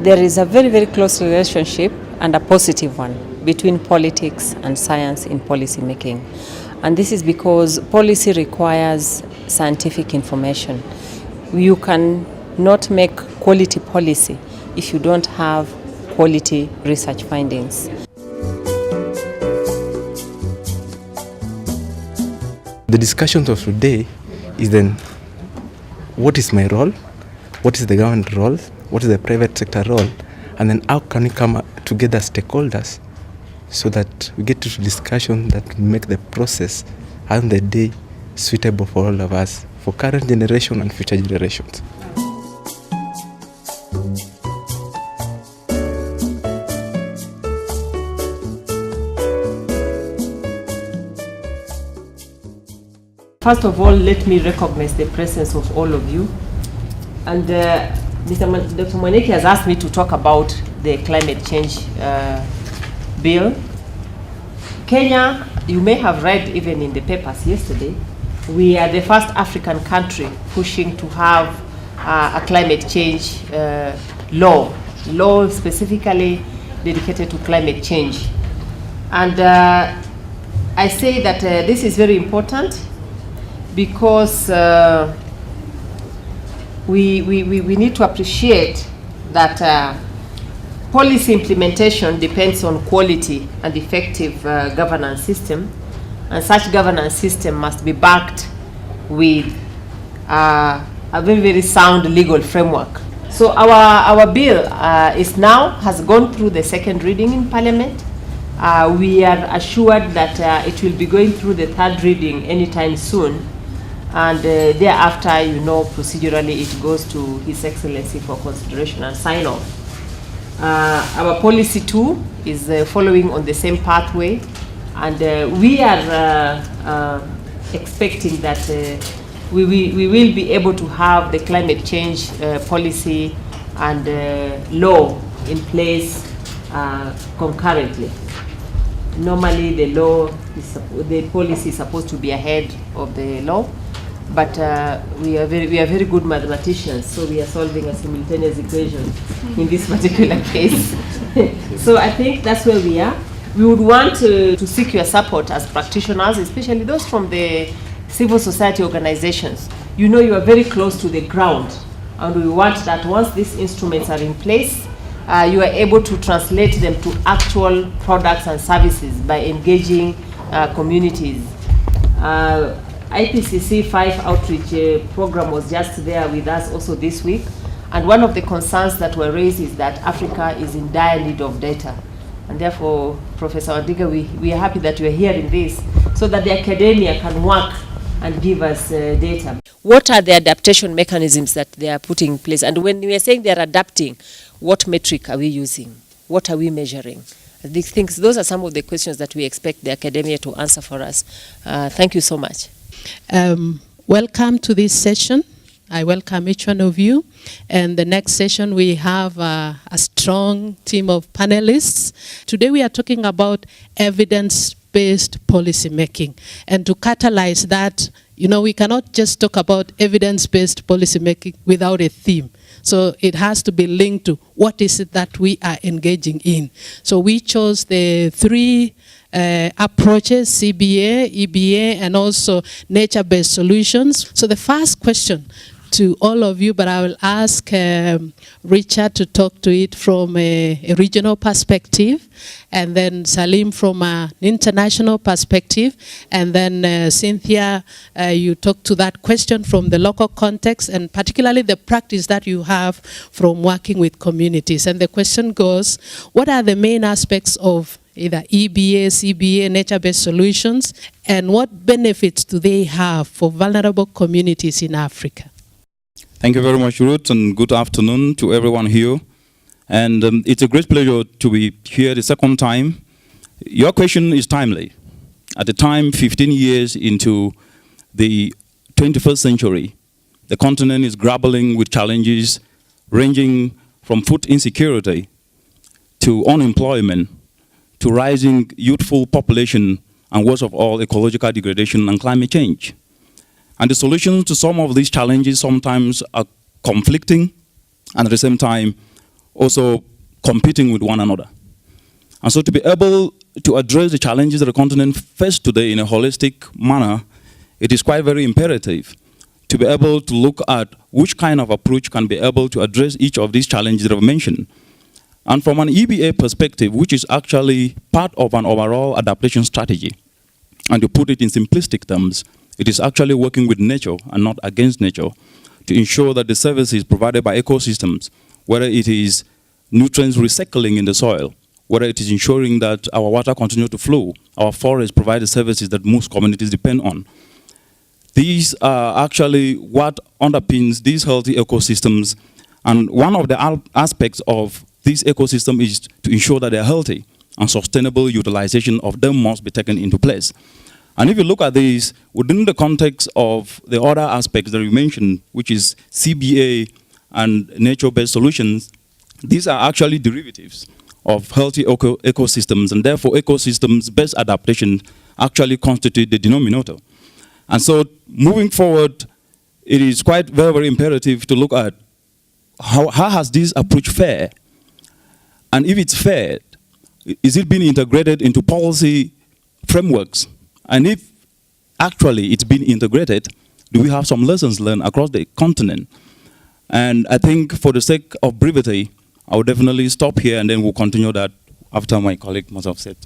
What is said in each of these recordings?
There is a very, very close relationship and a positive one between politics and science in policy making. And this is because policy requires scientific information. You can not make quality policy if you don't have quality research findings. The discussion of today is then, what is my role? What is the government role? What is the private sector role? And then how can we come together as stakeholders so that we get to discussion that make the process and the day suitable for all of us, for current generation and future generations. First of all, let me recognize the presence of all of you. And Dr. Mwaniki has asked me to talk about the climate change bill. Kenya, you may have read even in the papers yesterday, we are the first African country pushing to have a climate change law specifically dedicated to climate change. And I say that this is very important because we need to appreciate that policy implementation depends on quality and effective governance system, and such governance system must be backed with a very, very sound legal framework. So our bill has gone through the second reading in Parliament. We are assured that it will be going through the third reading anytime soon. And thereafter, procedurally it goes to His Excellency for consideration and sign-off. Our policy too is following on the same pathway, and we are expecting that we will be able to have the climate change policy and law in place concurrently. Normally the policy is supposed to be ahead of the law. But we are very good mathematicians, so we are solving a simultaneous equation in this particular case. So I think that's where we are. We would want to seek your support as practitioners, especially those from the civil society organizations. You are very close to the ground, and we want that once these instruments are in place, you are able to translate them to actual products and services by engaging communities. IPCC 5 outreach program was just there with us also this week, and one of the concerns that were raised is that Africa is in dire need of data, and therefore, Professor Wandiga, we are happy that you are hearing this so that the academia can work and give us data. What are the adaptation mechanisms that they are putting in place? And when we are saying they are adapting, what metric are we using? What are we measuring? These things, those are some of the questions that we expect the academia to answer for us. Thank you so much. Welcome to this session. I welcome each one of you. And the next session we have a strong team of panelists. Today we are talking about evidence-based policy making. And to catalyze that, we cannot just talk about evidence-based policy making without a theme. So it has to be linked to what is it that we are engaging in. So we chose the three approaches, CBA, EBA, and also nature-based solutions. So the first question to all of you, but I will ask Richard to talk to it from a regional perspective, and then Salim from an international perspective, and then Cynthia, you talk to that question from the local context, and particularly the practice that you have from working with communities. And the question goes, what are the main aspects of either EBA, CBA, nature-based solutions, and what benefits do they have for vulnerable communities in Africa? Thank you very much, Ruth, and good afternoon to everyone here. And it's a great pleasure to be here the second time. Your question is timely. At the time, 15 years into the 21st century, the continent is grappling with challenges ranging from food insecurity to unemployment, to rising youthful population, and worst of all, ecological degradation and climate change. And the solutions to some of these challenges sometimes are conflicting, and at the same time, also competing with one another. And so to be able to address the challenges that the continent faces today in a holistic manner, it is quite very imperative to be able to look at which kind of approach can be able to address each of these challenges that I've mentioned. And from an EBA perspective, which is actually part of an overall adaptation strategy, and to put it in simplistic terms, it is actually working with nature and not against nature to ensure that the services provided by ecosystems, whether it is nutrients recycling in the soil, whether it is ensuring that our water continues to flow, our forests provide the services that most communities depend on. These are actually what underpins these healthy ecosystems. And one of the aspects of this ecosystem is to ensure that they're healthy, and sustainable utilization of them must be taken into place. And if you look at this within the context of the other aspects that you mentioned, which is CBA and nature-based solutions, these are actually derivatives of healthy ecosystems, and therefore ecosystems-based adaptation actually constitute the denominator. And so moving forward, it is quite very, very imperative to look at how has this approach fared? And if it's fair, is it being integrated into policy frameworks? And if actually it's been integrated, do we have some lessons learned across the continent? And I think for the sake of brevity, I will definitely stop here and then we'll continue that after my colleague must have said.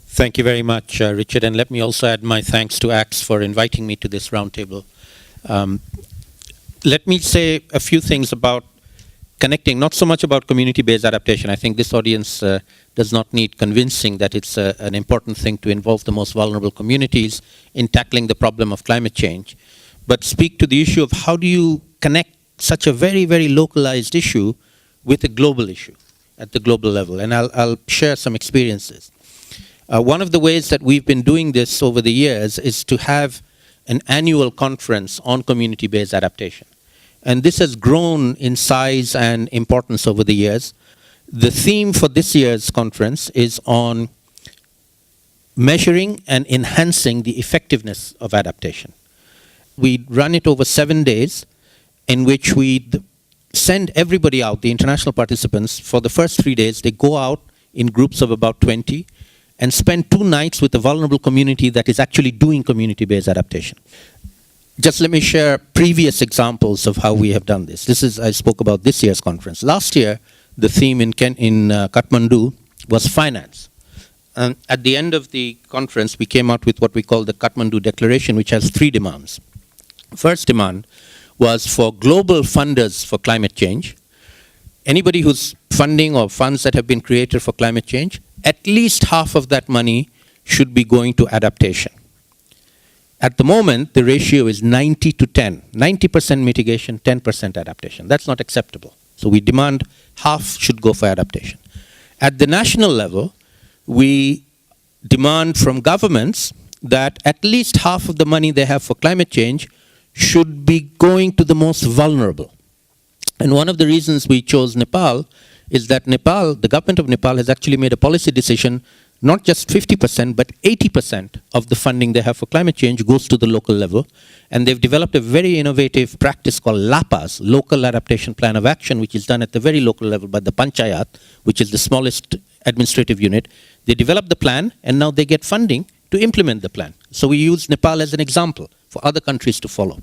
Thank you very much, Richard. And let me also add my thanks to ACTS for inviting me to this roundtable. Let me say a few things about connecting, not so much about community-based adaptation. I think this audience does not need convincing that it's an important thing to involve the most vulnerable communities in tackling the problem of climate change, but speak to the issue of how do you connect such a very, very localized issue with a global issue at the global level. And I'll share some experiences. One of the ways that we've been doing this over the years is to have an annual conference on community-based adaptation. And this has grown in size and importance over the years. The theme for this year's conference is on measuring and enhancing the effectiveness of adaptation. We run it over 7 days, in which we send everybody out, the international participants. For the first 3 days, they go out in groups of about 20 and spend 2 nights with a vulnerable community that is actually doing community-based adaptation. Just let me share previous examples of how we have done this. This is, I spoke about this year's conference. Last year, the theme in Kathmandu was finance. And at the end of the conference, we came out with what we call the Kathmandu Declaration, which has 3 demands. First demand was for global funders for climate change. Anybody who's funding or funds that have been created for climate change, at least half of that money should be going to adaptation. At the moment, the ratio is 90 to 10. 90% mitigation, 10% adaptation. That's not acceptable. So we demand half should go for adaptation. At the national level, we demand from governments that at least half of the money they have for climate change should be going to the most vulnerable. And one of the reasons we chose Nepal is that Nepal, the government of Nepal has actually made a policy decision, not just 50%, but 80% of the funding they have for climate change goes to the local level. And they've developed a very innovative practice called LAPAS, Local Adaptation Plan of Action, which is done at the very local level by the Panchayat, which is the smallest administrative unit. They develop the plan, and now they get funding to implement the plan. So we use Nepal as an example for other countries to follow.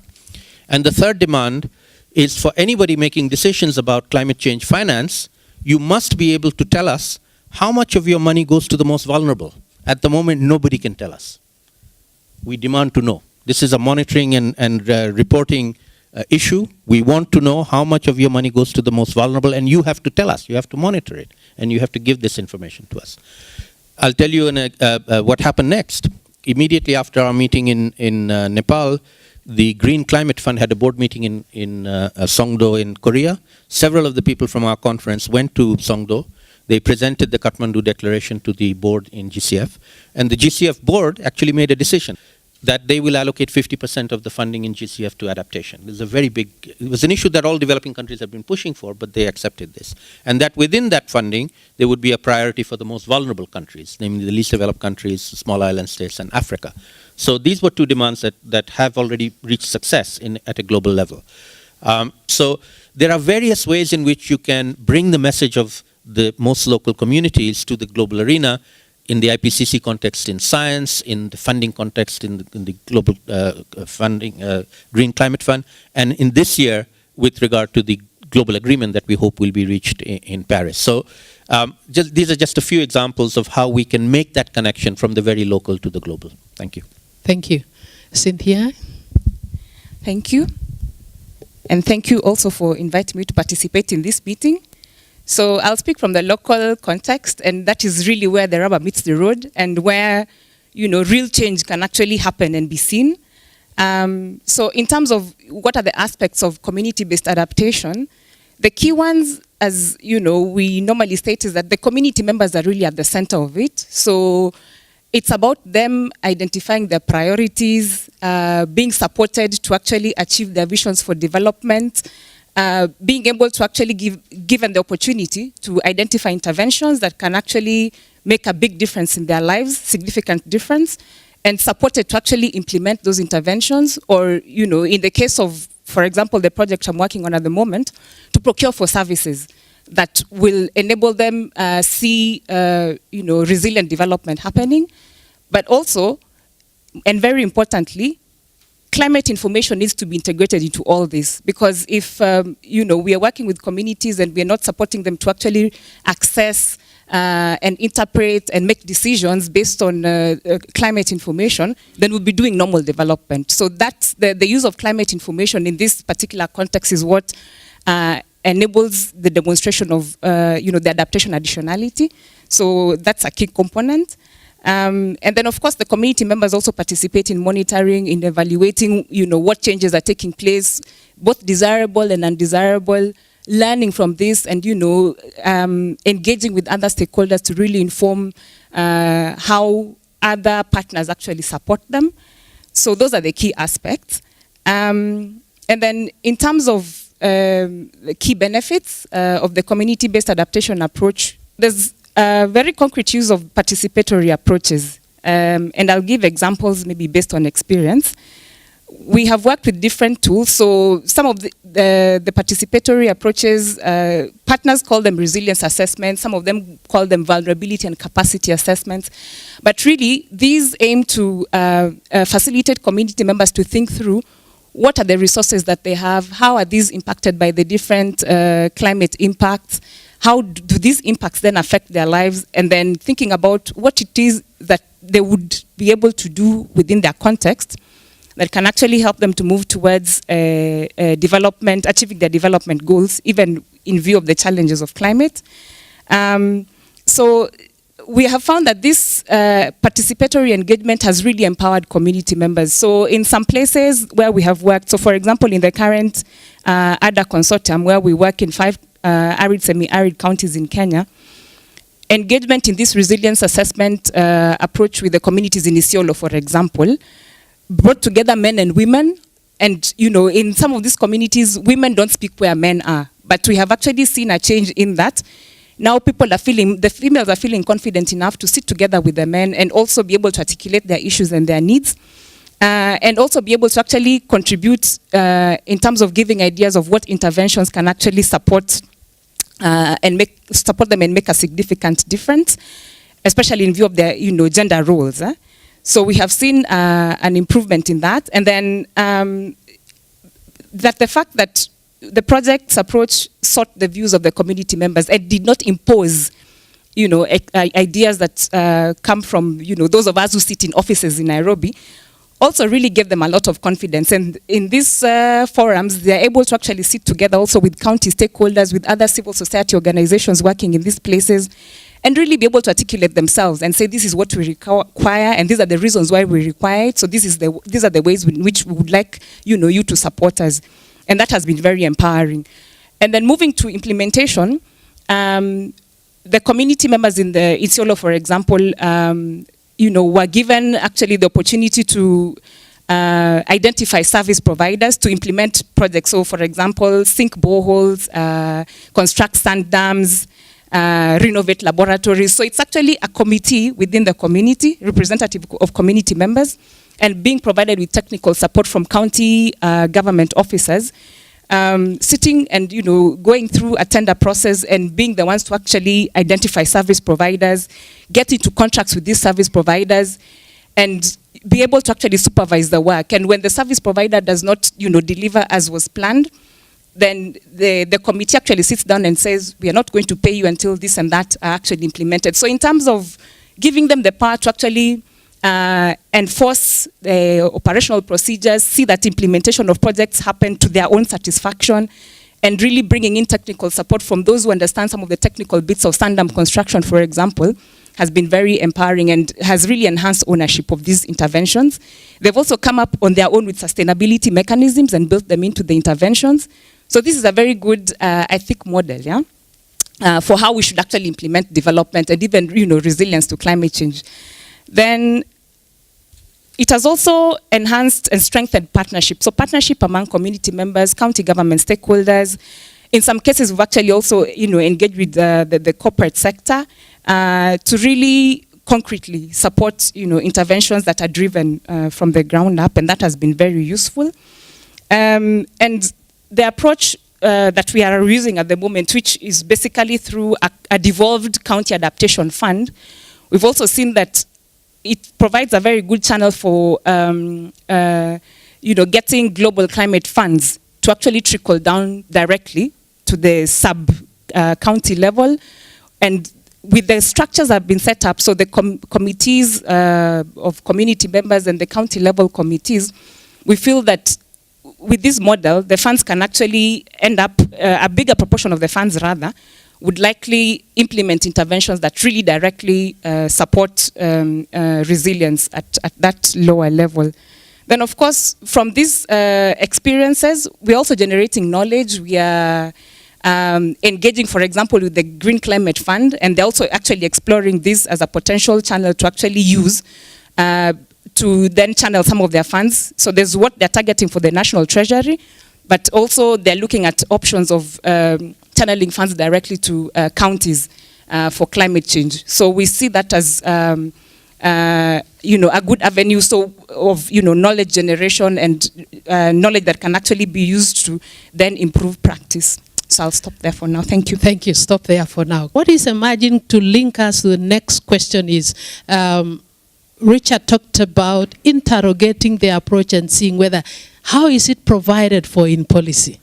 And the third demand is for anybody making decisions about climate change finance, you must be able to tell us how much of your money goes to the most vulnerable. At the moment, nobody can tell us. We demand to know. This is a monitoring and reporting issue. We want to know how much of your money goes to the most vulnerable, and you have to tell us. You have to monitor it, and you have to give this information to us. I'll tell you what happened next. Immediately after our meeting in Nepal, the Green Climate Fund had a board meeting in Songdo in Korea. Several of the people from our conference went to Songdo. They presented the Kathmandu Declaration to the board in GCF. And the GCF board actually made a decision that they will allocate 50% of the funding in GCF to adaptation. This is a very big, it was an issue that all developing countries have been pushing for, but they accepted this. And that within that funding, there would be a priority for the most vulnerable countries, namely the least developed countries, small island states, and Africa. So these were 2 demands that have already reached success at a global level. So there are various ways in which you can bring the message of the most local communities to the global arena, in the IPCC context, in science, in the funding context, in the global funding, Green Climate Fund, and in this year with regard to the global agreement that we hope will be reached in Paris. So these are just a few examples of how we can make that connection from the very local to the global. Thank you. Thank you. Cynthia? Thank you. And thank you also for inviting me to participate in this meeting. So I'll speak from the local context, and that is really where the rubber meets the road and where, real change can actually happen and be seen. So in terms of what are the aspects of community-based adaptation, the key ones, as we normally state, is that the community members are really at the center of it. So it's about them identifying their priorities, being supported to actually achieve their visions for development, being able to actually given the opportunity to identify interventions that can actually make a big difference in their lives, significant difference, and supported to actually implement those interventions, or, in the case of, for example, the project I'm working on at the moment, to procure for services that will enable them see, resilient development happening. But also, and very importantly, climate information needs to be integrated into all this, because if, we are working with communities and we are not supporting them to actually access and interpret and make decisions based on climate information, then we'll be doing normal development. So that's the use of climate information in this particular context is what enables the demonstration of, the adaptation additionality. So that's a key component. And then, of course, the community members also participate in monitoring, in evaluating, what changes are taking place, both desirable and undesirable, learning from this, and, engaging with other stakeholders to really inform how other partners actually support them. So those are the key aspects. And then in terms of the key benefits of the community-based adaptation approach, there's very concrete use of participatory approaches. And I'll give examples maybe based on experience. We have worked with different tools. So some of the participatory approaches, partners call them resilience assessments. Some of them call them vulnerability and capacity assessments. But really, these aim to facilitate community members to think through what are the resources that they have, how are these impacted by the different climate impacts, how do these impacts then affect their lives, and then thinking about what it is that they would be able to do within their context that can actually help them to move towards development, achieving their development goals, even in view of the challenges of climate. So we have found that this participatory engagement has really empowered community members. So in some places where we have worked, so for example, in the current ADA consortium, where we work in 5 arid, semi-arid counties in Kenya, engagement in this resilience assessment approach with the communities in Isiolo, for example, brought together men and women. And, in some of these communities, women don't speak where men are. But we have actually seen a change in that. Now the females are feeling confident enough to sit together with the men and also be able to articulate their issues and their needs. And also be able to actually contribute in terms of giving ideas of what interventions can actually support them and make a significant difference, especially in view of their gender roles. So we have seen an improvement in that, and then that the fact that the project's approach sought the views of the community members and did not impose ideas that come from those of us who sit in offices in Nairobi, also really gave them a lot of confidence. And in these forums, they're able to actually sit together also with county stakeholders, with other civil society organizations working in these places, and really be able to articulate themselves and say, this is what we require, and these are the reasons why we require it. So these are the ways in which we would like you to support us. And that has been very empowering. And then moving to implementation, the community members in the Isiolo, for example, were given actually the opportunity to identify service providers to implement projects. So, for example, sink boreholes, construct sand dams, renovate laboratories. So it's actually a committee within the community, representative of community members, and being provided with technical support from county government officers sitting and going through a tender process and being the ones to actually identify service providers, get into contracts with these service providers, and be able to actually supervise the work. And when the service provider does not deliver as was planned, then the committee actually sits down and says, we are not going to pay you until this and that are actually implemented. So in terms of giving them the power to actually enforce the operational procedures, see that implementation of projects happen to their own satisfaction, and really bringing in technical support from those who understand some of the technical bits of stand-up construction, for example, has been very empowering and has really enhanced ownership of these interventions. They've also come up on their own with sustainability mechanisms and built them into the interventions. So this is a very good, I think, model, for how we should actually implement development and even, resilience to climate change. Then it has also enhanced and strengthened partnership. So partnership among community members, county government stakeholders. In some cases, we've actually also, engaged with the corporate sector to really concretely support, interventions that are driven from the ground up, and that has been very useful. And the approach that we are using at the moment, which is basically through a devolved county adaptation fund, we've also seen that it provides a very good channel for getting global climate funds to actually trickle down directly to the sub-county level. And with the structures that have been set up, so the committees of community members and the county level committees, we feel that with this model, the funds can actually end up, a bigger proportion of the funds rather, would likely implement interventions that really directly support resilience at that lower level. Then of course, from these experiences, we're also generating knowledge. We are engaging, for example, with the Green Climate Fund, and they're also actually exploring this as a potential channel to actually use to then channel some of their funds. So there's what they're targeting for the National Treasury, but also they're looking at options of channeling funds directly to counties for climate change. So we see that as a good avenue of knowledge generation and knowledge that can actually be used to then improve practice. So I'll stop there for now. Thank you. Thank you. Stop there for now. What is emerging to link us to the next question is, Richard talked about interrogating the approach and seeing how is it provided for in policy?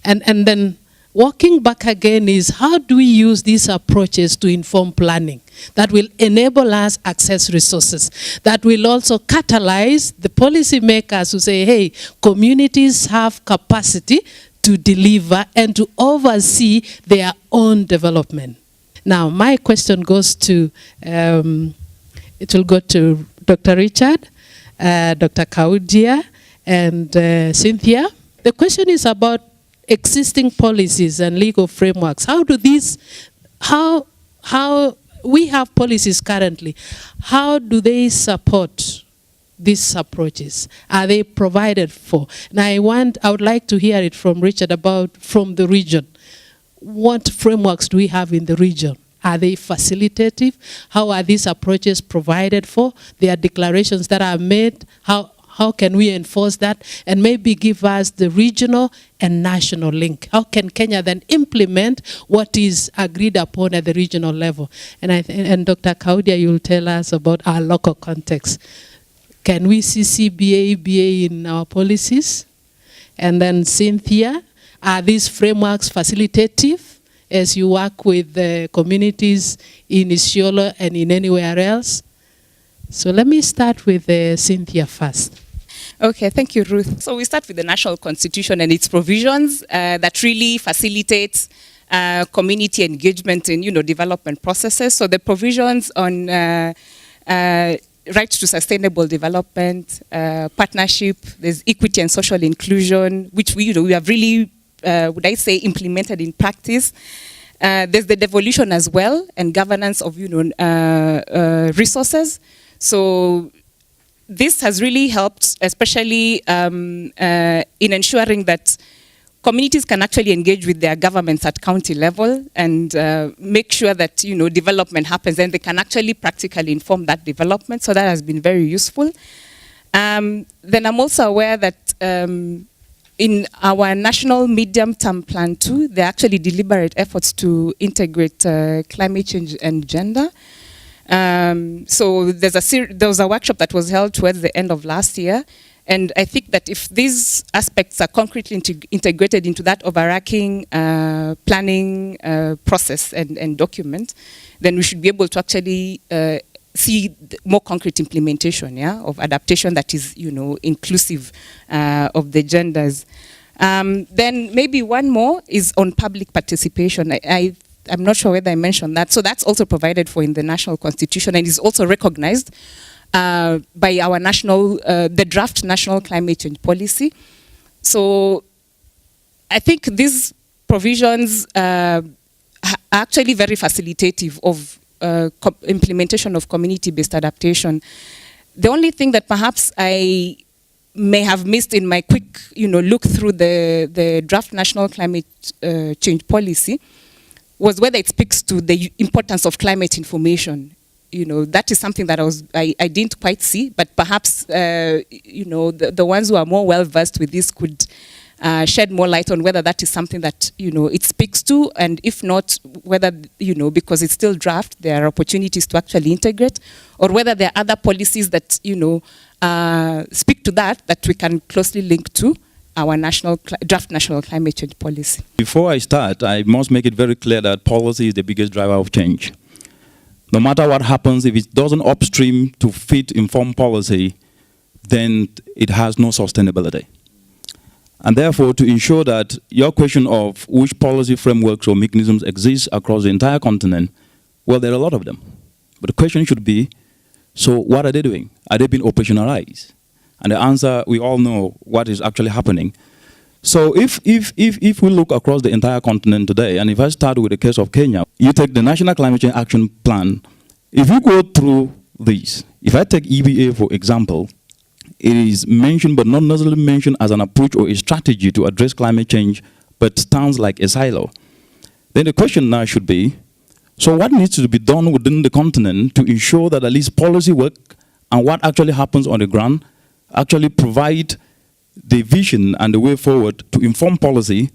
And then walking back again is, how do we use these approaches to inform planning that will enable us access resources, that will also catalyze the policy makers who say, hey, communities have capacity to deliver and to oversee their own development. Now, my question goes to, it will go to Dr. Richard, Dr. Kaudia, and Cynthia. The question is about existing policies and legal frameworks. How do these, how we have policies currently, how do they support these approaches? Are they provided for? And I would like to hear it from Richard from the region. What frameworks do we have in the region? Are they facilitative? How are these approaches provided for? There are declarations that are made. How can we enforce that? And maybe give us the regional and national link. How can Kenya then implement what is agreed upon at the regional level? And Dr. Kaudia, you'll tell us about our local context. Can we see CBA, BA in our policies? And then Cynthia, are these frameworks facilitative as you work with the communities in Isiolo and in anywhere else? So let me start with Cynthia first. Okay, thank you, Ruth. So we start with the National Constitution and its provisions that really facilitates community engagement in development processes. So the provisions on right to sustainable development, partnership, there's equity and social inclusion, which we have really, would I say, implemented in practice. There's the devolution as well and governance of resources. So this has really helped, especially in ensuring that communities can actually engage with their governments at county level and make sure that development happens, and they can actually practically inform that development. So that has been very useful. Then I'm also aware that in our national medium-term plan 2, there are actually deliberate efforts to integrate climate change and gender. So there was a workshop that was held towards the end of last year, and I think that if these aspects are concretely integrated into that overarching planning process and document, then we should be able to actually see more concrete implementation, of adaptation that is, inclusive of the genders. Then maybe one more is on public participation. I'm not sure whether I mentioned that. So that's also provided for in the national constitution and is also recognized by our the draft national climate change policy. So I think these provisions are actually very facilitative of implementation of community-based adaptation. The only thing that perhaps I may have missed in my quick, look through the draft national climate change policy was whether it speaks to the importance of climate information. That is something that I didn't quite see, but perhaps, the ones who are more well-versed with this could shed more light on whether that is something that, it speaks to, and if not, whether, because it's still draft, there are opportunities to actually integrate, or whether there are other policies that, speak to that we can closely link to our draft national climate change policy. Before I start, I must make it very clear that policy is the biggest driver of change. No matter what happens, if it doesn't upstream to fit informed policy, then it has no sustainability. And therefore, to ensure that your question of which policy frameworks or mechanisms exist across the entire continent, well, there are a lot of them. But the question should be, so what are they doing? Are they being operationalized? And the answer, we all know what is actually happening. So if we look across the entire continent today, and if I start with the case of Kenya, you take the National Climate Change Action Plan. If you go through these, if I take EBA, for example, it is mentioned but not necessarily mentioned as an approach or a strategy to address climate change, but sounds like a silo. Then the question now should be, so what needs to be done within the continent to ensure that at least policy work and what actually happens on the ground actually provide the vision and the way forward to inform policy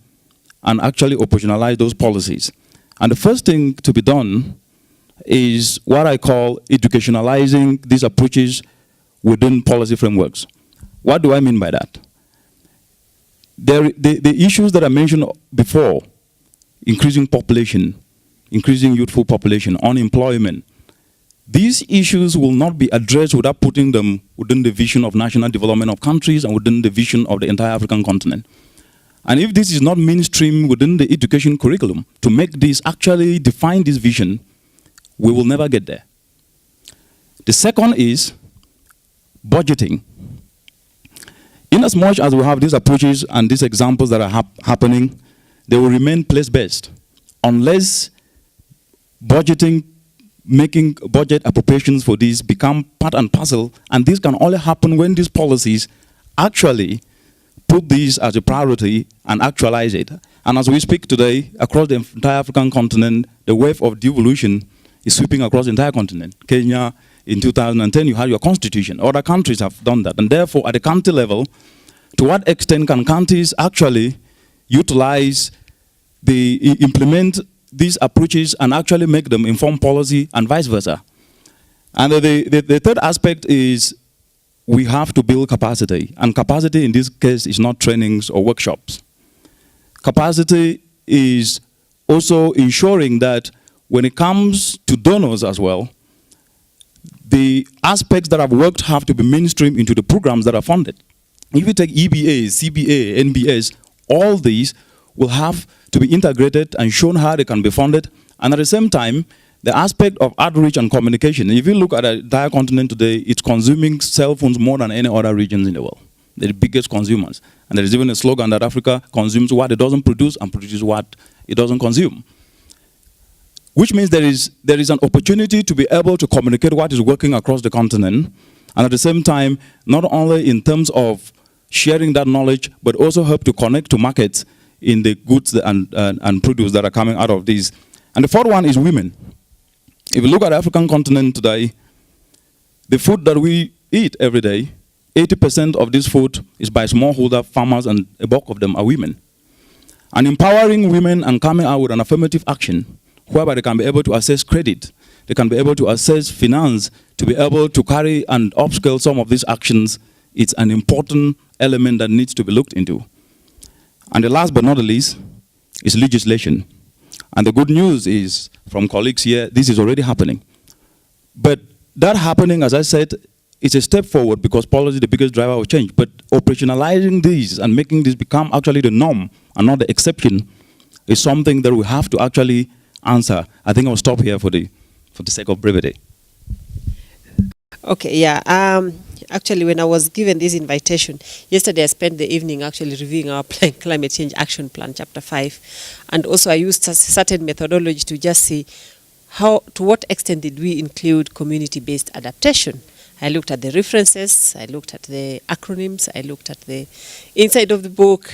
and actually operationalize those policies. And the first thing to be done is what I call educationalizing these approaches within policy frameworks. What do I mean by that? The issues that I mentioned before, increasing population, increasing youthful population, unemployment, these issues will not be addressed without putting them within the vision of national development of countries and within the vision of the entire African continent. And if this is not mainstream within the education curriculum to make this actually define this vision, we will never get there. The second is budgeting. In as much as we have these approaches and these examples that are happening, they will remain place-based unless budgeting, making budget appropriations for these become part and parcel, and this can only happen when these policies actually put these as a priority and actualize it. And as we speak today, across the entire African continent, the wave of devolution is sweeping across the entire continent. Kenya, in 2010, you had your constitution. Other countries have done that. And therefore, at the county level, to what extent can counties actually utilize, implement these approaches and actually make them inform policy and vice versa? And the third aspect is we have to build capacity. And capacity in this case is not trainings or workshops. Capacity is also ensuring that when it comes to donors as well, the aspects that have worked have to be mainstream into the programs that are funded. If you take EBA, CBA, NBS, all these will have to be integrated and shown how they can be funded. And at the same time, the aspect of outreach and communication, if you look at the entire continent today, it's consuming cell phones more than any other regions in the world. They're the biggest consumers. And there is even a slogan that Africa consumes what it doesn't produce and produces what it doesn't consume. Which means there is an opportunity to be able to communicate what is working across the continent, and at the same time, not only in terms of sharing that knowledge, but also help to connect to markets in the goods and produce that are coming out of these. And the fourth one is women. If you look at the African continent today, the food that we eat every day 80% of this food is by smallholder farmers, and a bulk of them are women. And empowering women and coming out with an affirmative action, whereby they can be able to access credit, they can be able to access finance, to be able to carry and upscale some of these actions, it's an important element that needs to be looked into. And the last but not the least is legislation. And the good news is, from colleagues here, this is already happening. But that happening, as I said, is a step forward because policy is the biggest driver of change. But operationalizing these and making this become actually the norm and not the exception is something that we have to actually answer. I think I'll stop here for the sake of brevity. Okay, yeah. Actually, when I was given this invitation, yesterday I spent the evening actually reviewing our Climate Change Action Plan, Chapter 5. And also I used a certain methodology to just see to what extent did we include community-based adaptation. I looked at the references, I looked at the acronyms, I looked at the inside of the book,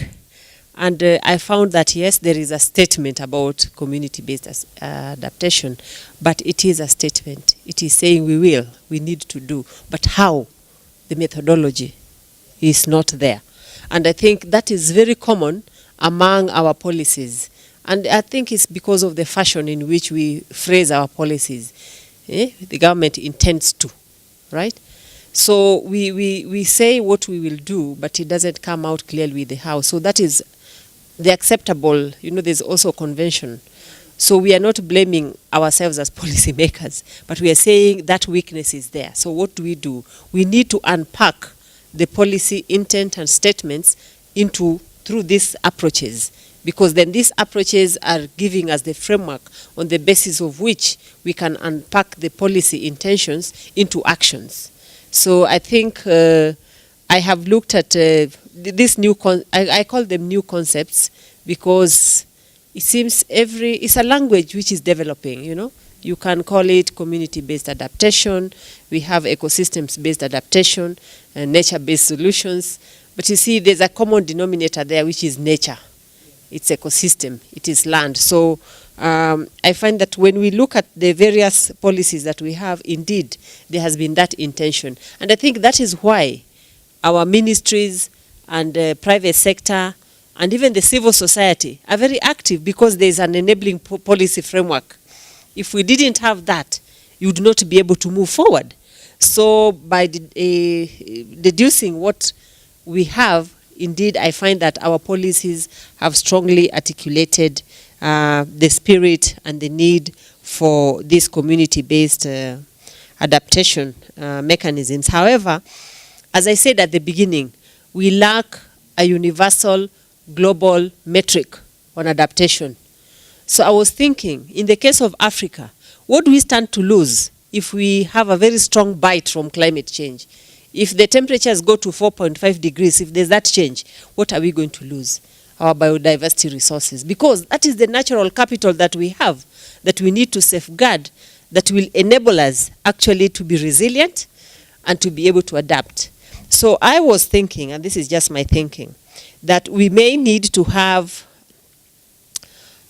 and I found that yes, there is a statement about community-based adaptation, but it is a statement. It is saying we need to do, but how? The methodology is not there. And I think that is very common among our policies. And I think it's because of the fashion in which we phrase our policies. The government intends to, right? So we say what we will do, but it doesn't come out clearly with the how. So that is the acceptable, there's also convention. So we are not blaming ourselves as policymakers, but we are saying that weakness is there. So what do? We need to unpack the policy intent and statements through these approaches, because then these approaches are giving us the framework on the basis of which we can unpack the policy intentions into actions. So I think I have looked at this I call them new concepts, because it seems it's a language which is developing, You can call it community-based adaptation. We have ecosystems-based adaptation and nature-based solutions. But you see, there's a common denominator there, which is nature. It's ecosystem. It is land. So I find that when we look at the various policies that we have, indeed, there has been that intention. And I think that is why our ministries and private sector and even the civil society are very active, because there is an enabling policy framework. If we didn't have that, you would not be able to move forward. So by deducing what we have, indeed, I find that our policies have strongly articulated the spirit and the need for these community-based adaptation mechanisms. However, as I said at the beginning, we lack a universal global metric on adaptation. So I was thinking, in the case of Africa, what do we stand to lose if we have a very strong bite from climate change? If the temperatures go to 4.5 degrees, if there's that change, what are we going to lose? Our biodiversity resources. Because that is the natural capital that we have, that we need to safeguard, that will enable us actually to be resilient and to be able to adapt. So I was thinking, and this is just my thinking, that we may need to have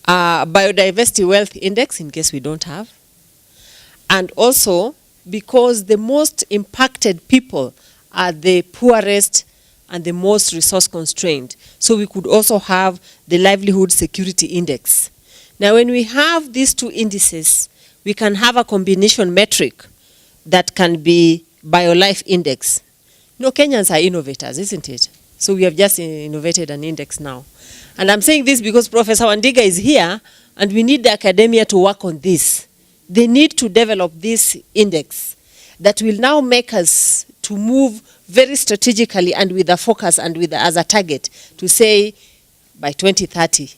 a biodiversity wealth index in case we don't have. And also, because the most impacted people are the poorest and the most resource constrained. So we could also have the livelihood security index. Now, when we have these two indices, we can have a combination metric that can be BioLife index. Kenyans are innovators, isn't it? So we have just innovated an index now. And I'm saying this because Professor Wandiga is here, and we need the academia to work on this. They need to develop this index that will now make us to move very strategically and with a focus and as a target to say by 2030,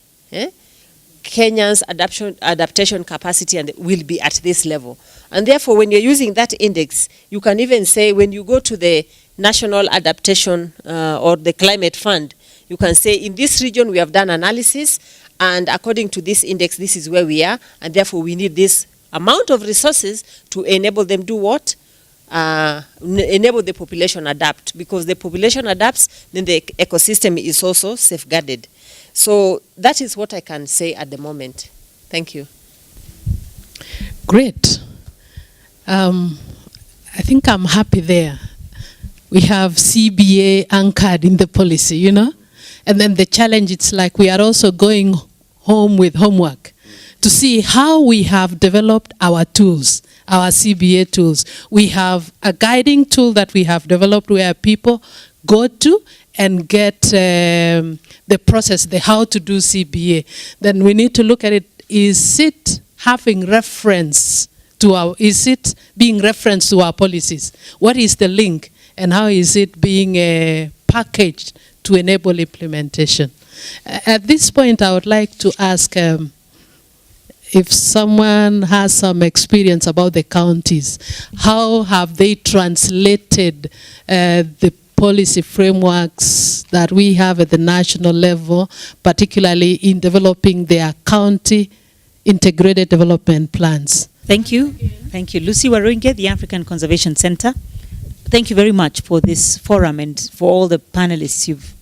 Kenya's adaptation capacity will be at this level. And therefore, when you're using that index, you can even say when you go to the National Adaptation or the Climate Fund, you can say in this region we have done analysis, and according to this index, this is where we are, and therefore we need this amount of resources to enable them do what? Enable the population adapt. Because the population adapts, then the ecosystem is also safeguarded. So that is what I can say at the moment. Thank you. Great. I think I'm happy there. we have CBA anchored in the policy, you know? And then the challenge, it's like we are also going home with homework to see how we have developed our tools, our CBA tools. We have a guiding tool that we have developed where people go to and get the process, the how to do CBA. Then we need to look at it, is it having reference to our, is it being referenced to our policies? What is the link and how is it being packaged to enable implementation? At this point, I would like to ask if someone has some experience about the counties, how have they translated the policy frameworks that we have at the national level, particularly in developing their county integrated development plans? Thank you. Thank you. Lucy Waroinge, the African Conservation Center. Thank you very much for this forum and for all the panelists. You've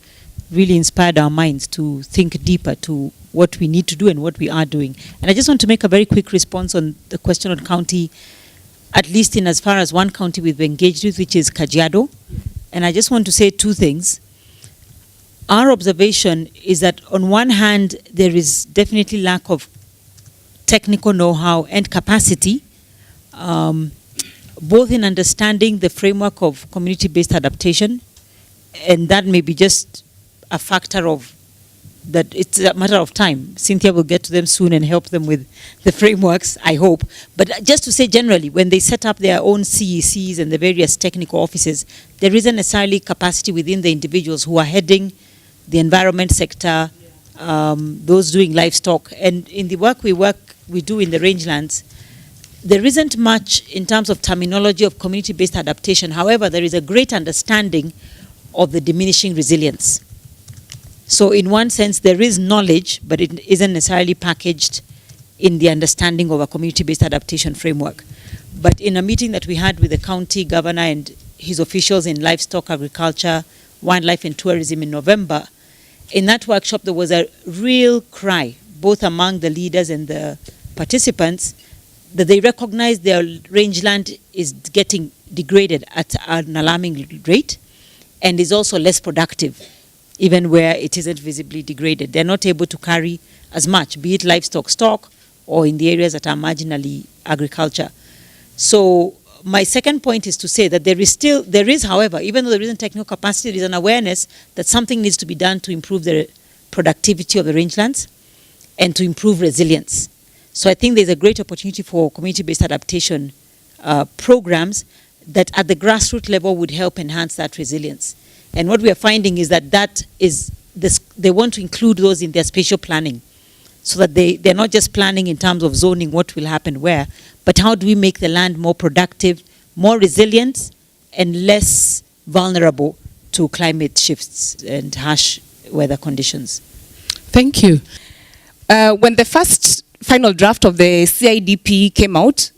really inspired our minds to think deeper to what we need to do and what we are doing. And I just want to make a very quick response on the question on county, at least in as far as one county we've engaged with, which is Kajiado. And I just want to say two things. Our observation is that on one hand, there is definitely lack of technical know-how and capacity, both in understanding the framework of community-based adaptation, and that may be just a factor of that it's a matter of time. Cynthia will get to them soon and help them with the frameworks, I hope. But just to say generally, when they set up their own CECs and the various technical offices, there isn't necessarily capacity within the individuals who are heading the environment sector, those doing livestock. And in the work we do in the rangelands, there isn't much in terms of terminology of community-based adaptation. However, there is a great understanding of the diminishing resilience. So in one sense, there is knowledge, but it isn't necessarily packaged in the understanding of a community-based adaptation framework. But in a meeting that we had with the county governor and his officials in livestock, agriculture, wildlife and tourism in November, in that workshop there was a real cry, both among the leaders and the participants, that they recognize their rangeland is getting degraded at an alarming rate and is also less productive, even where it isn't visibly degraded. They're not able to carry as much, be it livestock stock or in the areas that are marginally agriculture. So my second point is to say that there is, however, even though there isn't technical capacity, there is an awareness that something needs to be done to improve the productivity of the rangelands and to improve resilience. So I think there's a great opportunity for community-based adaptation programs that at the grassroots level would help enhance that resilience. And what we are finding is that they want to include those in their spatial planning, so that they're not just planning in terms of zoning what will happen where, but how do we make the land more productive, more resilient, and less vulnerable to climate shifts and harsh weather conditions. Thank you. When the first final draft of the CIDP came out,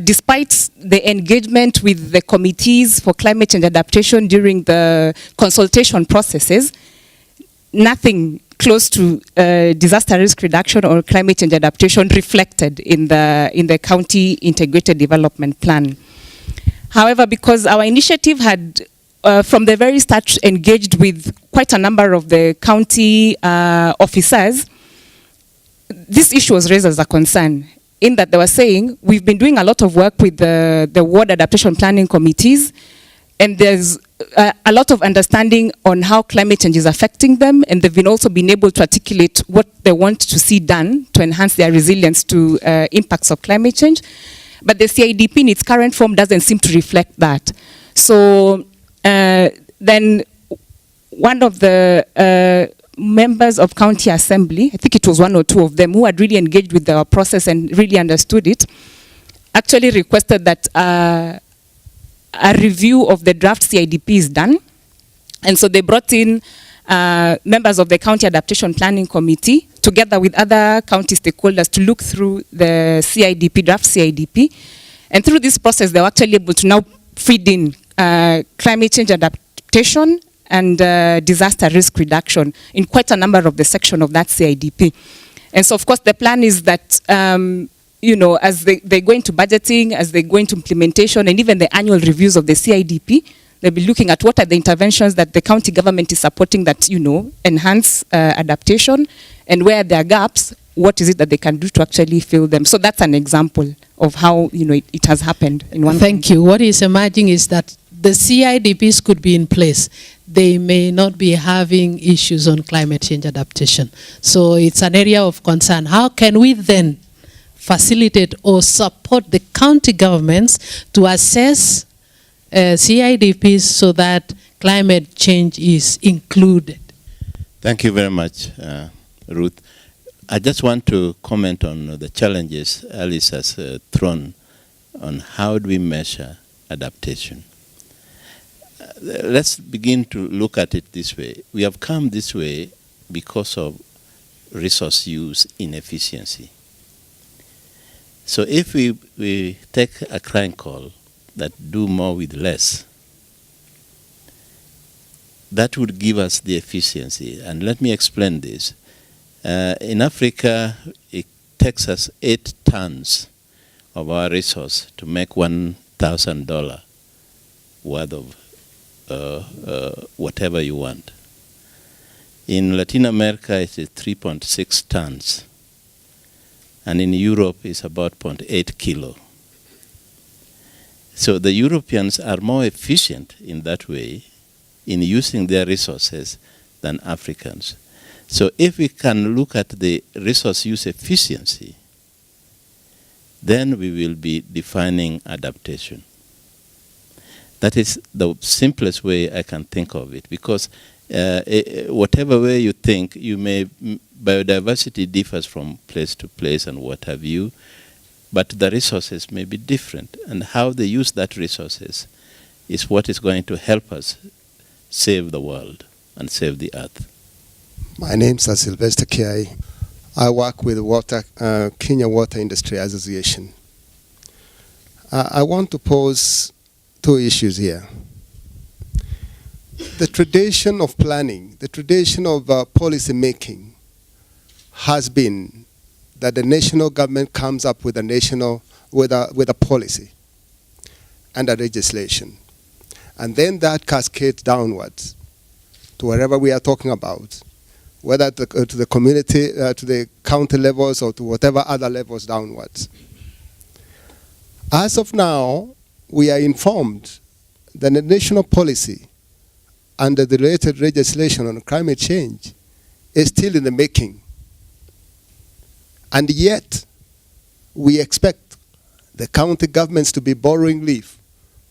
despite the engagement with the committees for climate change adaptation during the consultation processes, nothing close to disaster risk reduction or climate change adaptation reflected in the county integrated development plan. However, because our initiative had from the very start engaged with quite a number of the county officers, this issue was raised as a concern, in that they were saying, we've been doing a lot of work with the ward adaptation planning committees, and there's a lot of understanding on how climate change is affecting them, and they've also been able to articulate what they want to see done to enhance their resilience to impacts of climate change. But the CIDP in its current form doesn't seem to reflect that. So then one of the members of county assembly, I think it was one or two of them, who had really engaged with the process and really understood it, actually requested that a review of the draft CIDP is done. And so they brought in members of the County Adaptation Planning Committee together with other county stakeholders to look through the CIDP, draft CIDP. And through this process, they were actually able to now feed in climate change adaptation and disaster risk reduction in quite a number of the section of that CIDP. And so, of course, the plan is that you know, as they go into budgeting, as they go into implementation, and even the annual reviews of the CIDP, They'll be looking at what are the interventions that the county government is supporting that, enhance adaptation, and where there are gaps, what is it that they can do to actually fill them. So that's an example of how, it has happened in one Thank you. What is emerging is that the CIDPs could be in place. They may not be having issues on climate change adaptation. So it's an area of concern. How can we then facilitate or support the county governments to assess CIDPs so that climate change is included? Thank you very much, Ruth. I just want to comment on the challenges Alice has thrown on how do we measure adaptation. Let's begin to look at it this way. We have come this way because of resource use inefficiency. So if we take a crying call that do more with less, that would give us the efficiency. And let me explain this. In Africa, it takes us 8 tons of our resource to make $1,000 worth of whatever you want. In Latin America, it is 3.6 tons. And in Europe, it's about 0.8 kilo. So the Europeans are more efficient in that way in using their resources than Africans. So if we can look at the resource use efficiency, then we will be defining adaptation. That is the simplest way I can think of it, because whatever way you think, biodiversity differs from place to place and what have you, but the resources may be different, and how they use that resources is what is going to help us save the world and save the earth. My name's Sylvester Kiai. I work with Kenya Water Industry Association. I want to pose 2 issues here. The tradition of planning, the tradition of policy making has been that the national government comes up with a policy and a legislation. And then that cascades downwards to wherever we are talking about, whether to the community, to the county levels, or to whatever other levels downwards. As of now, we are informed that the national policy under the related legislation on climate change is still in the making. And yet, we expect the county governments to be borrowing leaf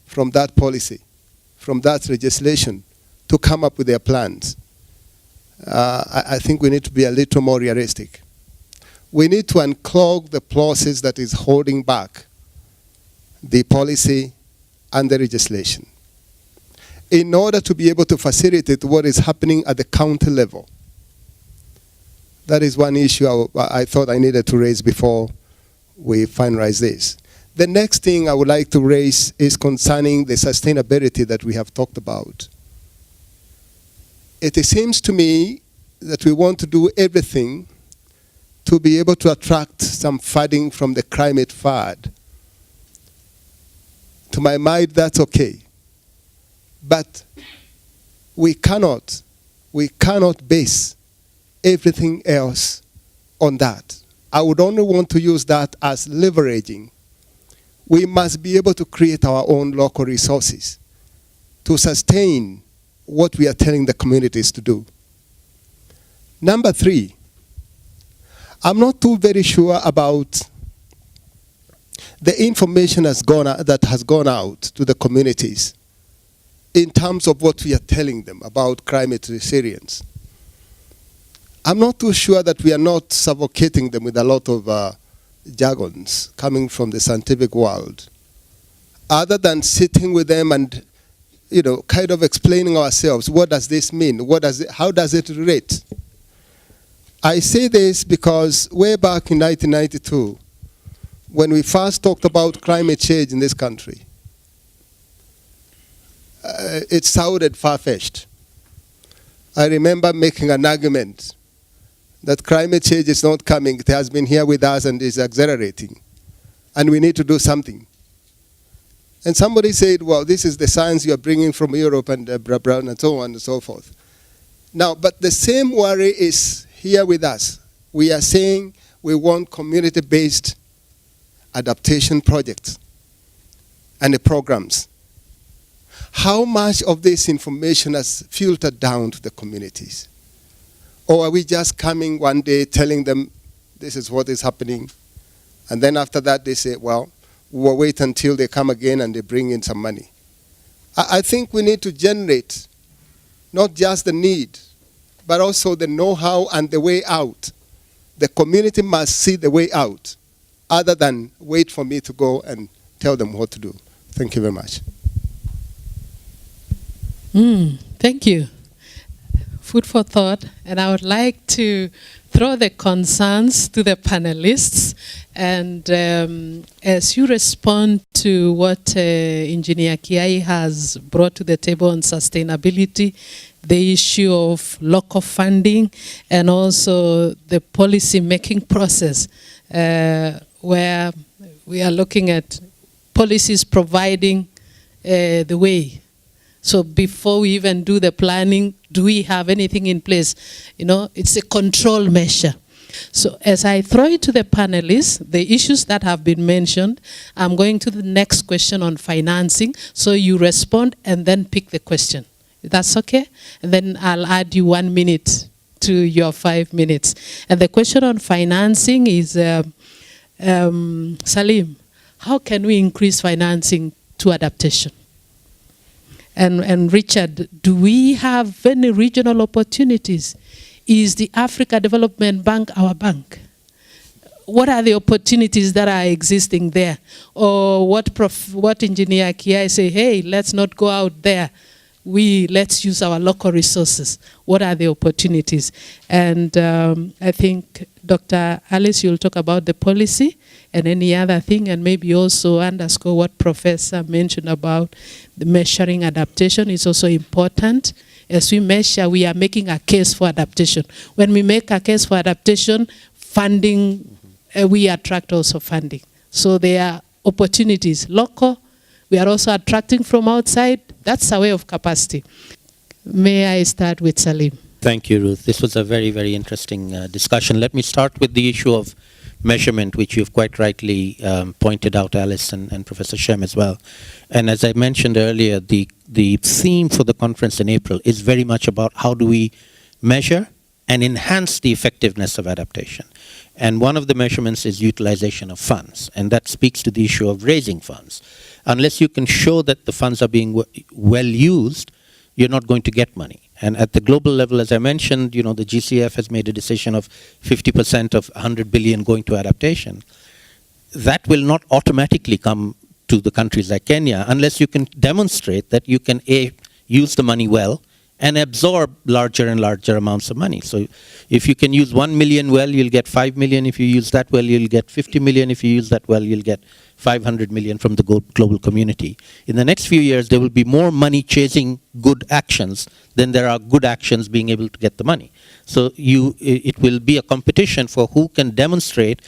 from that policy, from that legislation, to come up with their plans. I think we need to be a little more realistic. We need to unclog the process that is holding back the policy and the legislation in order to be able to facilitate what is happening at the county level. That is one issue I thought I needed to raise before we finalize this. The next thing I would like to raise is concerning the sustainability that we have talked about. It seems to me that we want to do everything to be able to attract some funding from the climate fund. To my mind, that's okay. But we cannot base everything else on that. I would only want to use that as leveraging. We must be able to create our own local resources to sustain what we are telling the communities to do. Number 3, I'm not too very sure about the information that has gone out to the communities in terms of what we are telling them about climate resilience. I'm not too sure that we are not suffocating them with a lot of jargons coming from the scientific world, other than sitting with them and kind of explaining ourselves, what does this mean? How does it relate? I say this because way back in 1992, when we first talked about climate change in this country, it sounded far-fetched. I remember making an argument that climate change is not coming, it has been here with us and is accelerating, and we need to do something. And somebody said, well, this is the science you are bringing from Europe and blah, blah, and so on and so forth. Now, but the same worry is here with us. We are saying we want community-based adaptation projects and the programs. How much of this information has filtered down to the communities? Or are we just coming one day telling them this is what is happening, and then after that they say, well, we'll wait until they come again and they bring in some money? I think we need to generate not just the need, but also the know-how and the way out. The community must see the way out, other than wait for me to go and tell them what to do. Thank you very much. Thank you. Food for thought. And I would like to throw the concerns to the panelists. And as you respond to what Engineer Kiai has brought to the table on sustainability, the issue of local funding, and also the policy making process, where we are looking at policies providing the way. So before we even do the planning, do we have anything in place? You know, it's a control measure. So as I throw it to the panelists, the issues that have been mentioned, I'm going to the next question on financing. So you respond and then pick the question. That's okay? And then I'll add you 1 minute to your 5 minutes. And the question on financing is, Salim, how can we increase financing to adaptation? And Richard, do we have any regional opportunities? Is the Africa Development Bank our bank? What are the opportunities that are existing there? Or what Engineer Kiai say, hey, let's not go out there. Let's use our local resources. What are the opportunities? And I think, Dr. Alice, you'll talk about the policy and any other thing, and maybe also underscore what Professor mentioned about the measuring adaptation is also important. As we measure, we are making a case for adaptation. When we make a case for adaptation, funding, we attract also funding. So there are opportunities local. We are also attracting from outside. That's a way of capacity. May I start with Salim? Thank you, Ruth. This was a very, very interesting discussion. Let me start with the issue of measurement, which you've quite rightly pointed out, Alice and Professor Shem as well. And as I mentioned earlier, the theme for the conference in April is very much about how do we measure and enhance the effectiveness of adaptation. And one of the measurements is utilization of funds, and that speaks to the issue of raising funds. Unless you can show that the funds are being well used, you're not going to get money. And at the global level, as I mentioned, you know, the GCF has made a decision of 50% of 100 billion going to adaptation. That will not automatically come to the countries like Kenya unless you can demonstrate that you can use the money well and absorb larger and larger amounts of money. So if you can use 1 million well, you'll get 5 million. If you use that well, you'll get 50 million. If you use that well, you'll get 500 million from the global community. In the next few years, there will be more money chasing good actions than there are good actions being able to get the money. So it will be a competition for who can demonstrate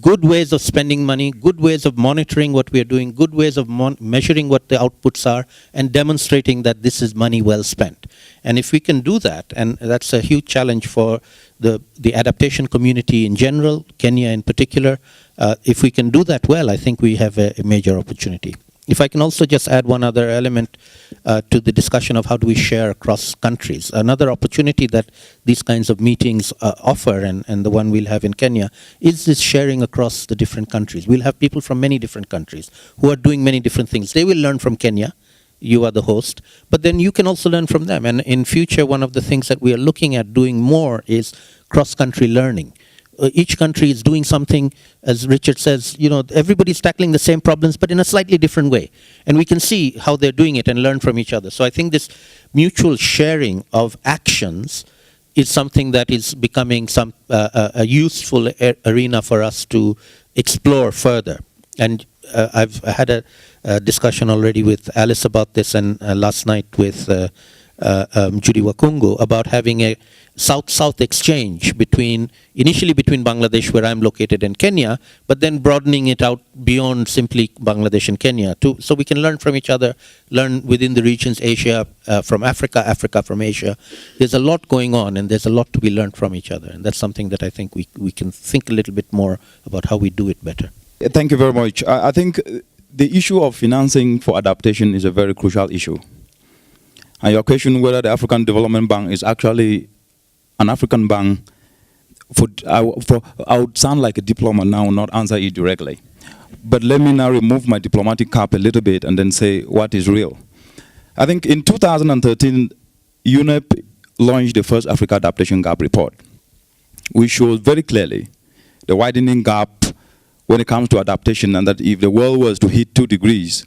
good ways of spending money, good ways of monitoring what we are doing, good ways of measuring what the outputs are, and demonstrating that this is money well spent. And if we can do that, and that's a huge challenge for the adaptation community in general, Kenya in particular, if we can do that well, I think we have a major opportunity. If I can also just add one other element to the discussion of how do we share across countries. Another opportunity that these kinds of meetings offer, and the one we'll have in Kenya, is this sharing across the different countries. We'll have people from many different countries who are doing many different things. They will learn from Kenya. You are the host. But then you can also learn from them. And in future, one of the things that we are looking at doing more is cross-country learning. Each country is doing something, as Richard says, you know, everybody's tackling the same problems, but in a slightly different way. And we can see how they're doing it and learn from each other. So I think this mutual sharing of actions is something that is becoming a useful arena for us to explore further. And I've had a discussion already with Alice about this, and last night with Judy Wakungu, about having a South-South exchange initially between Bangladesh, where I'm located, and Kenya, but then broadening it out beyond simply Bangladesh and Kenya, so we can learn from each other, learn within the regions, Asia from Africa, Africa from Asia. There's a lot going on, and there's a lot to be learned from each other, and that's something that I think we can think a little bit more about how we do it better. Thank you very much. I think the issue of financing for adaptation is a very crucial issue. And your question whether the African Development Bank is actually an African bank, I would sound like a diplomat now, not answer it directly. But let me now remove my diplomatic cap a little bit and then say what is real. I think in 2013, UNEP launched the first Africa Adaptation Gap report, which shows very clearly the widening gap when it comes to adaptation, and that if the world was to hit 2 degrees,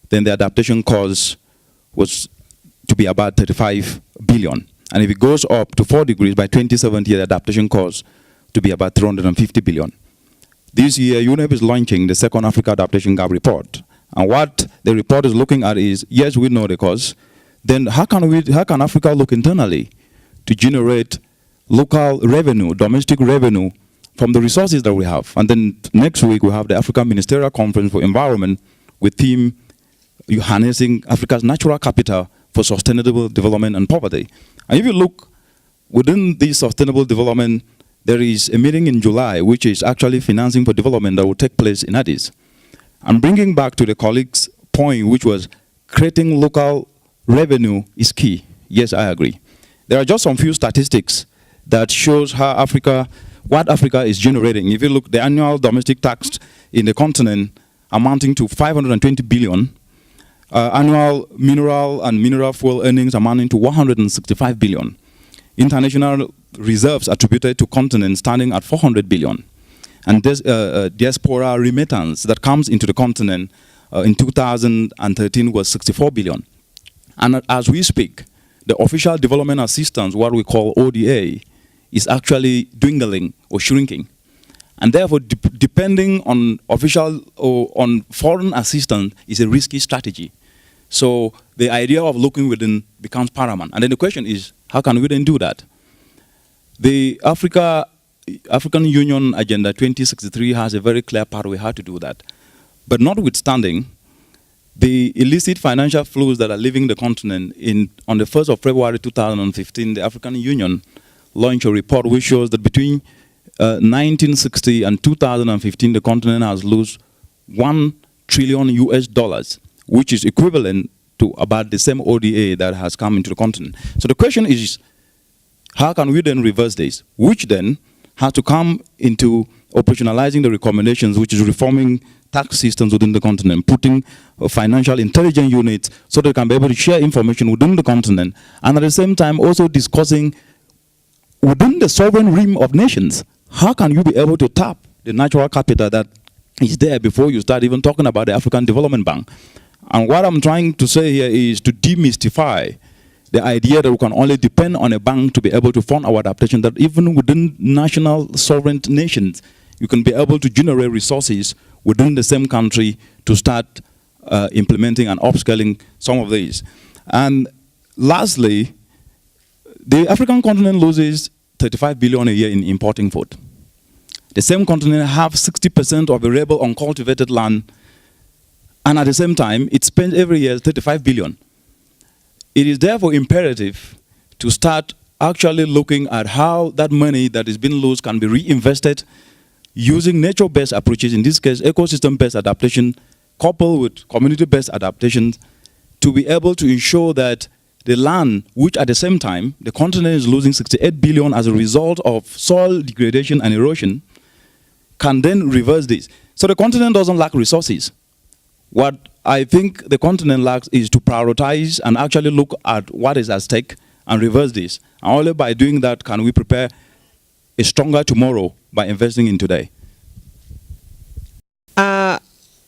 then the adaptation cost was to be about 35 billion. And if it goes up to 4 degrees by 2070, the adaptation cost to be about 350 billion. This year, UNEP is launching the second Africa Adaptation Gap report. And what the report is looking at is, yes, we know the cost. Then how can Africa look internally to generate local revenue, domestic revenue, from the resources that we have? And then next week, we have the African Ministerial Conference for Environment with theme harnessing Africa's natural capital for sustainable development and poverty. And if you look within this sustainable development, there is a meeting in July, which is actually financing for development that will take place in Addis. I'm bringing back to the colleague's point, which was creating local revenue is key. Yes, I agree. There are just some few statistics that shows how what Africa is generating. If you look, the annual domestic tax in the continent amounting to 520 billion, annual mineral and mineral fuel earnings amounting to 165 billion. International reserves attributed to continent standing at 400 billion. And this diaspora remittance that comes into the continent in 2013 was 64 billion. And as we speak, the official development assistance, what we call ODA, is actually dwindling or shrinking. And therefore, depending on official or on foreign assistance is a risky strategy. So the idea of looking within becomes paramount. And then the question is, how can we then do that? The African Union Agenda 2063 has a very clear pathway how to do that. But notwithstanding, the illicit financial flows that are leaving the continent, on the 1st of February 2015, the African Union launched a report which shows that between 1960 and 2015, the continent has lost $1 trillion US, which is equivalent to about the same ODA that has come into the continent. So the question is, how can we then reverse this? Which then has to come into operationalizing the recommendations, which is reforming tax systems within the continent, putting financial intelligence units so they can be able to share information within the continent, and at the same time also discussing within the sovereign realm of nations, how can you be able to tap the natural capital that is there before you start even talking about the African Development Bank? And what I'm trying to say here is to demystify the idea that we can only depend on a bank to be able to fund our adaptation, that even within national sovereign nations, you can be able to generate resources within the same country to start implementing and upscaling some of these. And lastly, the African continent loses 35 billion a year in importing food. The same continent have 60% of arable uncultivated land, and at the same time, it spends every year 35 billion. It is therefore imperative to start actually looking at how that money that is being lost can be reinvested using nature-based approaches, in this case, ecosystem-based adaptation, coupled with community-based adaptations, to be able to ensure that the land, which at the same time, the continent is losing 68 billion as a result of soil degradation and erosion, can then reverse this. So the continent doesn't lack resources. What I think the continent lacks is to prioritize and actually look at what is at stake and reverse this. And only by doing that can we prepare a stronger tomorrow by investing in today.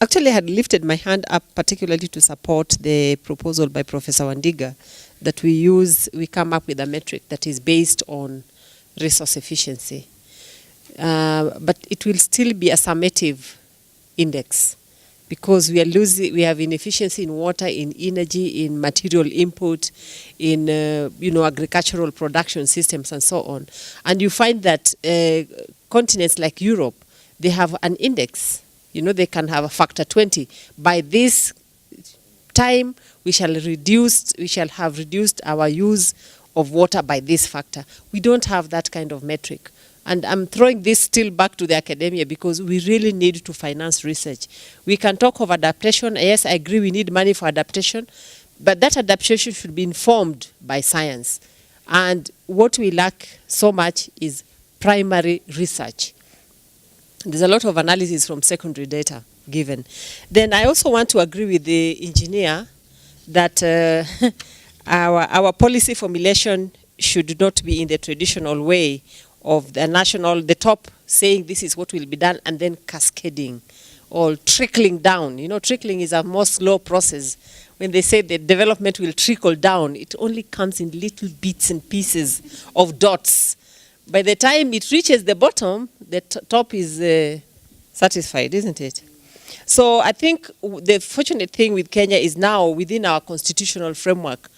Actually, I had lifted my hand up particularly to support the proposal by Professor Wandiga that we come up with a metric that is based on resource efficiency. But it will still be a summative index. because we have inefficiency in water, in energy, in material input, in agricultural production systems and so on. And you find that continents like Europe, they have an index. They can have a factor 20. By this time, we shall have reduced our use of water by this factor. We don't have that kind of metric. And I'm throwing this still back to the academia because we really need to finance research. We can talk of adaptation. Yes, I agree we need money for adaptation, but that adaptation should be informed by science. And what we lack so much is primary research. There's a lot of analysis from secondary data given. Then I also want to agree with the engineer that our policy formulation should not be in the traditional way of the top saying this is what will be done and then cascading or trickling down. Trickling is a more slow process. When they say the development will trickle down, it only comes in little bits and pieces of dots. By the time it reaches the bottom, the top is satisfied, isn't it? So I think the fortunate thing with Kenya is now within our constitutional framework,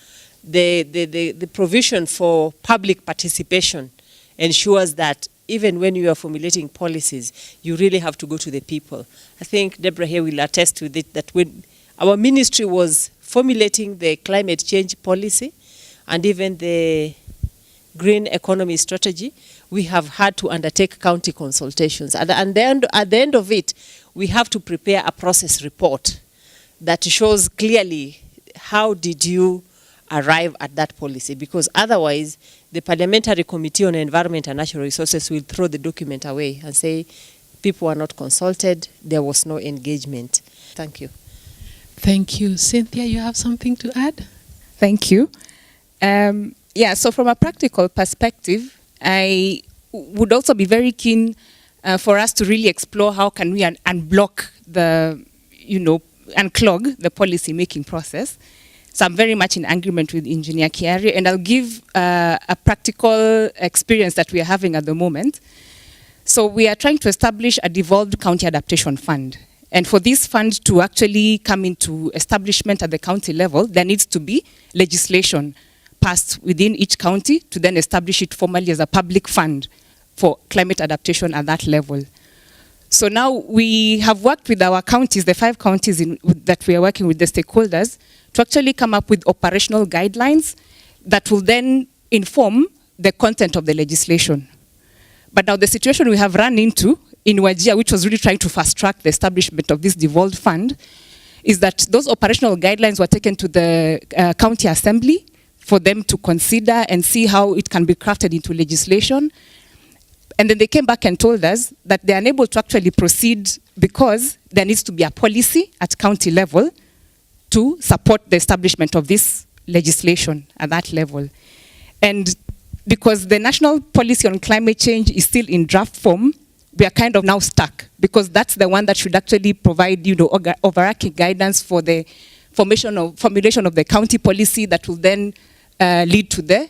the provision for public participation ensures that even when you are formulating policies, you really have to go to the people. I think Deborah here will attest to it, that when our ministry was formulating the climate change policy and even the green economy strategy, we have had to undertake county consultations. At the end of it, we have to prepare a process report that shows clearly how did you arrive at that policy, because otherwise the Parliamentary Committee on Environment and Natural Resources will throw the document away and say people were not consulted, there was no engagement. Thank you. Thank you. Cynthia, you have something to add? Thank you. So from a practical perspective, I would also be very keen for us to really explore how can we unblock unclog the policy making process. So I'm very much in agreement with Engineer Kiari, and I'll give a practical experience that we are having at the moment. So we are trying to establish a devolved county adaptation fund. And for this fund to actually come into establishment at the county level, there needs to be legislation passed within each county to then establish it formally as a public fund for climate adaptation at that level. So now we have worked with our counties, the 5 counties that we are working with the stakeholders, to actually come up with operational guidelines that will then inform the content of the legislation. But now the situation we have run into in Wajir, which was really trying to fast track the establishment of this devolved fund, is that those operational guidelines were taken to the county assembly for them to consider and see how it can be crafted into legislation. And then they came back and told us that they are unable to actually proceed because there needs to be a policy at county level to support the establishment of this legislation at that level. And because the national policy on climate change is still in draft form, we are kind of now stuck, because that's the one that should actually provide, overarching guidance for the formulation of the county policy that will then lead to the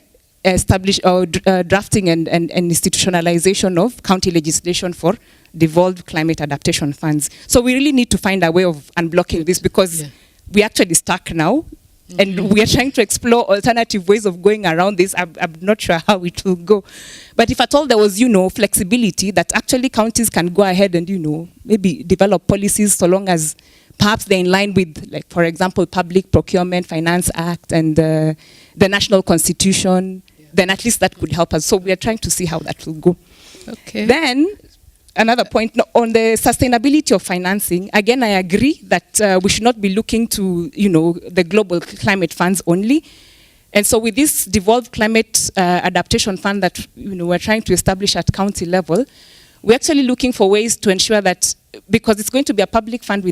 drafting and institutionalization of county legislation for devolved climate adaptation funds. So we really need to find a way of unblocking this, because we're actually stuck now. And we are trying to explore alternative ways of going around this. I'm not sure how it will go. But if at all there was, flexibility that actually counties can go ahead and, maybe develop policies so long as perhaps they're in line with, like, for example, Public Procurement Finance Act and the National Constitution, then at least that could help us. So we are trying to see how that will go. Okay. Then, another point on the sustainability of financing. Again, I agree that we should not be looking to, the global climate funds only. And so with this devolved climate adaptation fund that, we're trying to establish at county level, we're actually looking for ways to ensure that, because it's going to be a public fund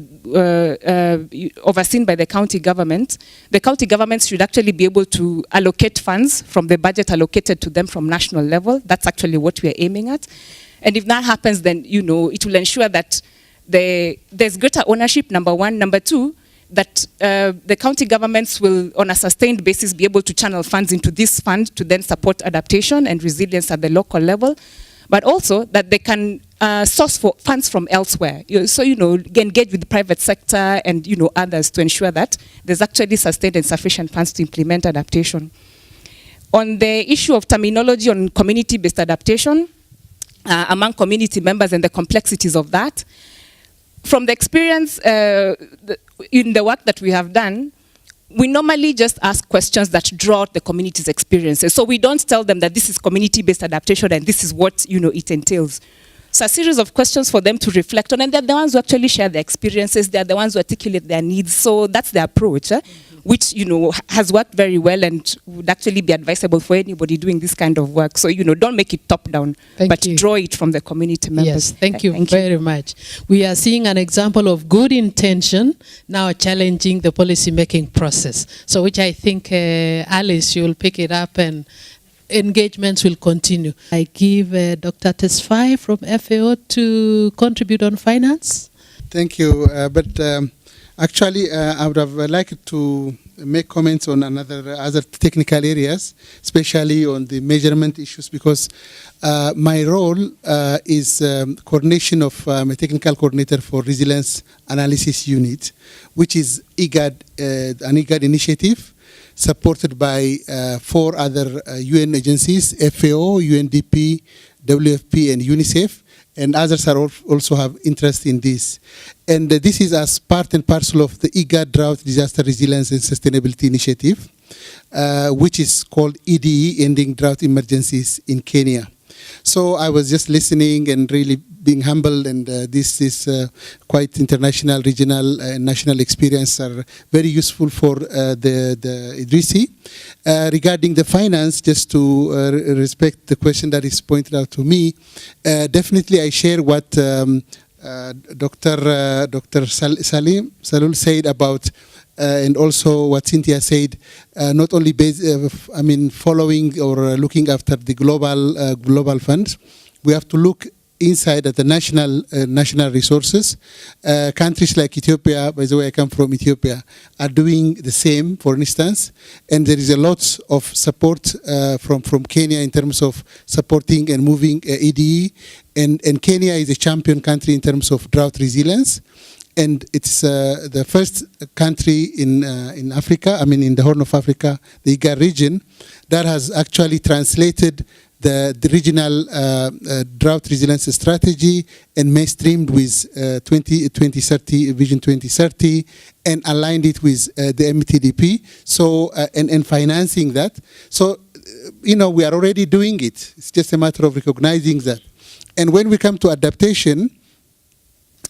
overseen by the county government, the county governments should actually be able to allocate funds from the budget allocated to them from national level. That's actually what we're aiming at. And if that happens, then, it will ensure that there's greater ownership, number one. Number two, that the county governments will, on a sustained basis, be able to channel funds into this fund to then support adaptation and resilience at the local level. But also that they can source for funds from elsewhere. So, engage with the private sector and, others to ensure that there's actually sustained and sufficient funds to implement adaptation. On the issue of terminology on community-based adaptation, among community members and the complexities of that, from the experience in the work that we have done, we normally just ask questions that draw out the community's experiences. So we don't tell them that this is community-based adaptation and this is what it entails. So a series of questions for them to reflect on, and they're the ones who actually share their experiences. They're the ones who articulate their needs. So that's the approach, which has worked very well and would actually be advisable for anybody doing this kind of work. So don't make it top down, but draw it from the community members. Yes, thank you very much. We are seeing an example of good intention now challenging the policy making process. So which I think Alice, you'll pick it up and engagements will continue. I give Dr. Tesfaye from FAO to contribute on finance. Thank you. Actually, I would have liked to make comments on other technical areas, especially on the measurement issues, because my role is coordination of a technical coordinator for Resilience Analysis Unit, which is an IGAD initiative supported by 4 other UN agencies, FAO, UNDP, WFP, and UNICEF, and others are also have interest in this. And this is as part and parcel of the IGAD Drought, Disaster Resilience and Sustainability Initiative, which is called EDE, Ending Drought Emergencies in Kenya. So I was just listening and really being humbled, and this is quite international, regional, and national experience are very useful for the IDRISI. Regarding the finance, just to respect the question that is pointed out to me, definitely I share what Dr. Salul said about and also what Cynthia said, not only following or looking after the global funds, we have to look inside at the national resources. Countries like Ethiopia, by the way, I come from Ethiopia, are doing the same, for instance, and there is a lot of support from Kenya in terms of supporting and moving EDE, and Kenya is a champion country in terms of drought resilience. And it's the first country in Africa, in the Horn of Africa, the IGAD region, that has actually translated the regional drought resilience strategy and mainstreamed with 2030 Vision 2030 and aligned it with the MTDP. So and financing that. So we are already doing it. It's just a matter of recognizing that. And when we come to adaptation,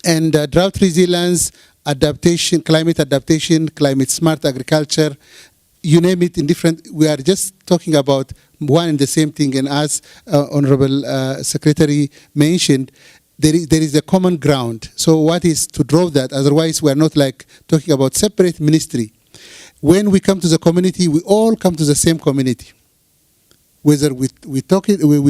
and drought resilience, adaptation, climate smart agriculture, you name it, we are just talking about one and the same thing. And as Honorable Secretary mentioned, there is a common ground. So what is to draw that? Otherwise, we are not like talking about separate ministry. When we come to the community, we all come to the same community. Whether we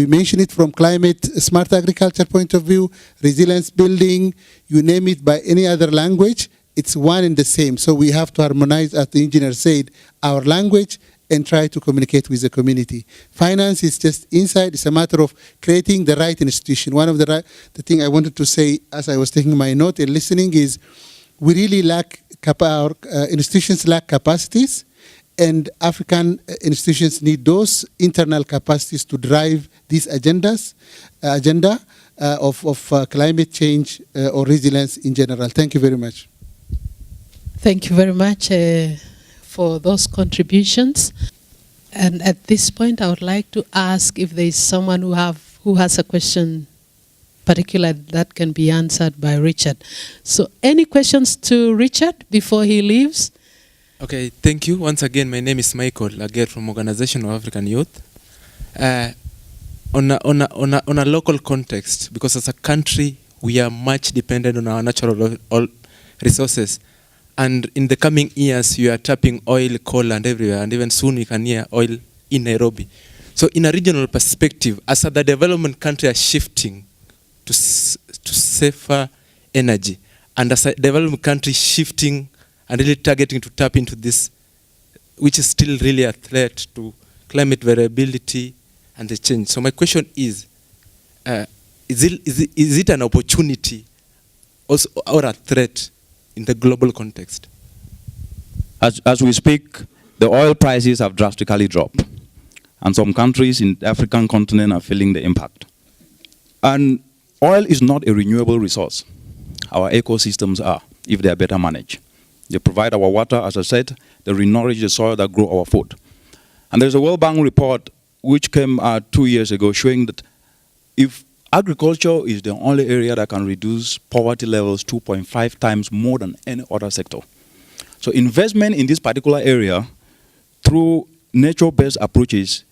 mention it from climate smart agriculture point of view, resilience building, you name it by any other language, it's one and the same. So we have to harmonize, as the engineer said, our language and try to communicate with the community. Finance is just inside. It's a matter of creating the right institution. One of the thing I wanted to say as I was taking my note and listening is we really lack, our institutions lack capacities, and African institutions need those internal capacities to drive these agenda of climate change or resilience in general. Thank you very much. Thank you very much for those contributions. And at this point, I would like to ask if there is someone who has a question particular that can be answered by Richard. So any questions to Richard before he leaves? Okay, thank you. Once again, my name is Michael Laguerre from Organization of African Youth. On a local context, because as a country, we are much dependent on our natural resources. And in the coming years, you are tapping oil, coal, and everywhere. And even soon, you can hear oil in Nairobi. So in a regional perspective, as the development country are shifting to safer energy, and as a development country shifting and really targeting to tap into this, which is still really a threat to climate variability and the change. So my question is is it an opportunity also, or a threat in the global context? As we speak, the oil prices have drastically dropped. And some countries in the African continent are feeling the impact. And oil is not a renewable resource. Our ecosystems are, if they are better managed. They provide our water, as I said, they renourish the soil that grow our food. And there's a World Bank report which came out 2 years ago showing that if agriculture is the only area that can reduce poverty levels 2.5 times more than any other sector. So investment in this particular area through nature-based approaches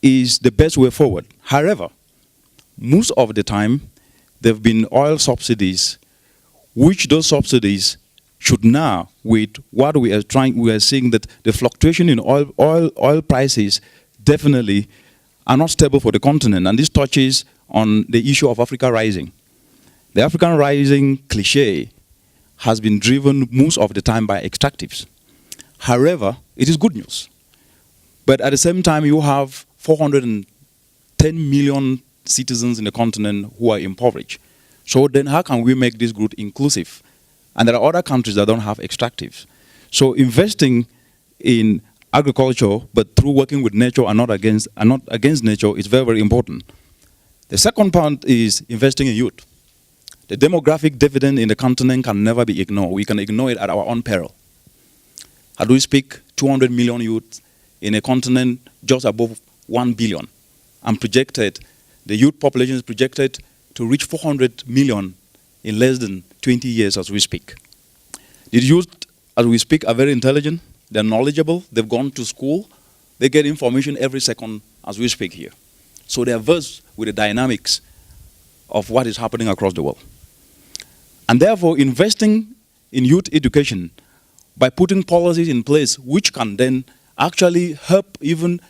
is the best way forward. However, most of the time, there have been oil subsidies, which those subsidies should now, with what we are seeing that the fluctuation in oil prices definitely are not stable for the continent, and this touches on the issue of Africa rising. The African rising cliche has been driven most of the time by extractives. However, it is good news. But at the same time, you have 410 million citizens in the continent who are impoverished. So then how can we make this group inclusive? And there are other countries that don't have extractives. So investing in agriculture, but through working with nature and not against nature, is very, very important. The second point is investing in youth. The demographic dividend in the continent can never be ignored. We can ignore it at our own peril. As we speak, 200 million youth in a continent just above 1 billion. And projected, the youth population is projected to reach 400 million in less than 20 years as we speak. The youth, as we speak, are very intelligent, they're knowledgeable, they've gone to school, they get information every second as we speak here. So they're versed with the dynamics of what is happening across the world. And therefore, investing in youth education by putting policies in place which can then actually help even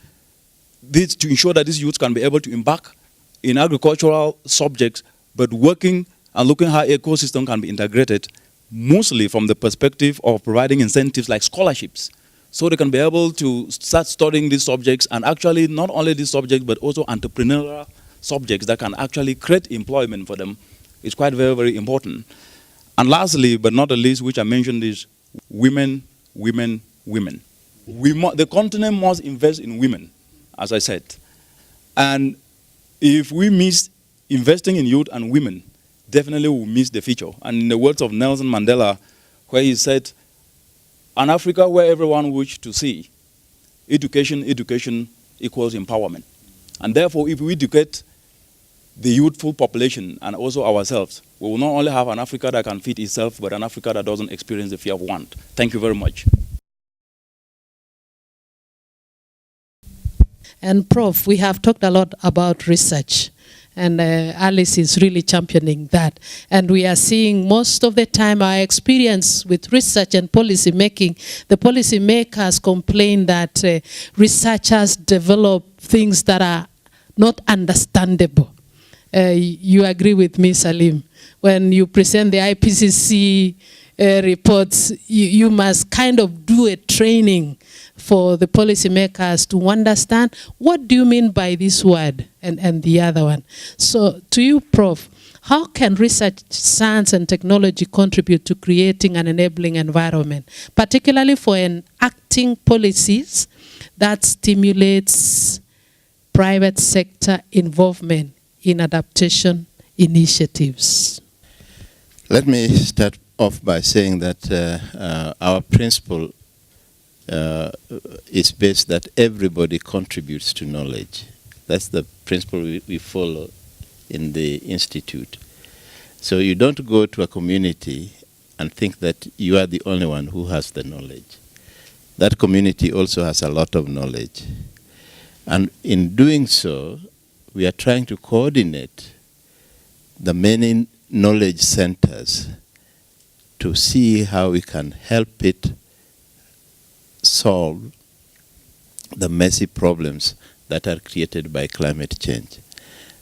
this to ensure that these youths can be able to embark in agricultural subjects, but working and looking how ecosystem can be integrated, mostly from the perspective of providing incentives like scholarships, so they can be able to start studying these subjects, and actually not only these subjects, but also entrepreneurial subjects that can actually create employment for them. It's quite very, very important. And lastly, but not the least, which I mentioned, is women, women, women. The continent must invest in women, as I said. And if we miss investing in youth and women, definitely we'll miss the future. And in the words of Nelson Mandela, where he said, an Africa where everyone wishes to see, education equals empowerment. And therefore, if we educate the youthful population and also ourselves, we will not only have an Africa that can feed itself, but an Africa that doesn't experience the fear of want. Thank you very much. And Prof, we have talked a lot about research, and Alice is really championing that. And we are seeing most of the time our experience with research and policy making, the policy makers complain that researchers develop things that are not understandable. You agree with me, Salim? When you present the IPCC reports, you must kind of do a training for the policymakers to understand what do you mean by this word and the other one. So to you, Prof, how can research, science and technology contribute to creating an enabling environment, particularly for enacting policies that stimulates private sector involvement in adaptation initiatives? Let me start off by saying that our principle is based that everybody contributes to knowledge. That's the principle we follow in the Institute. So you don't go to a community and think that you are the only one who has the knowledge. That community also has a lot of knowledge. And in doing so, we are trying to coordinate the many knowledge centers to see how we can help it solve the messy problems that are created by climate change.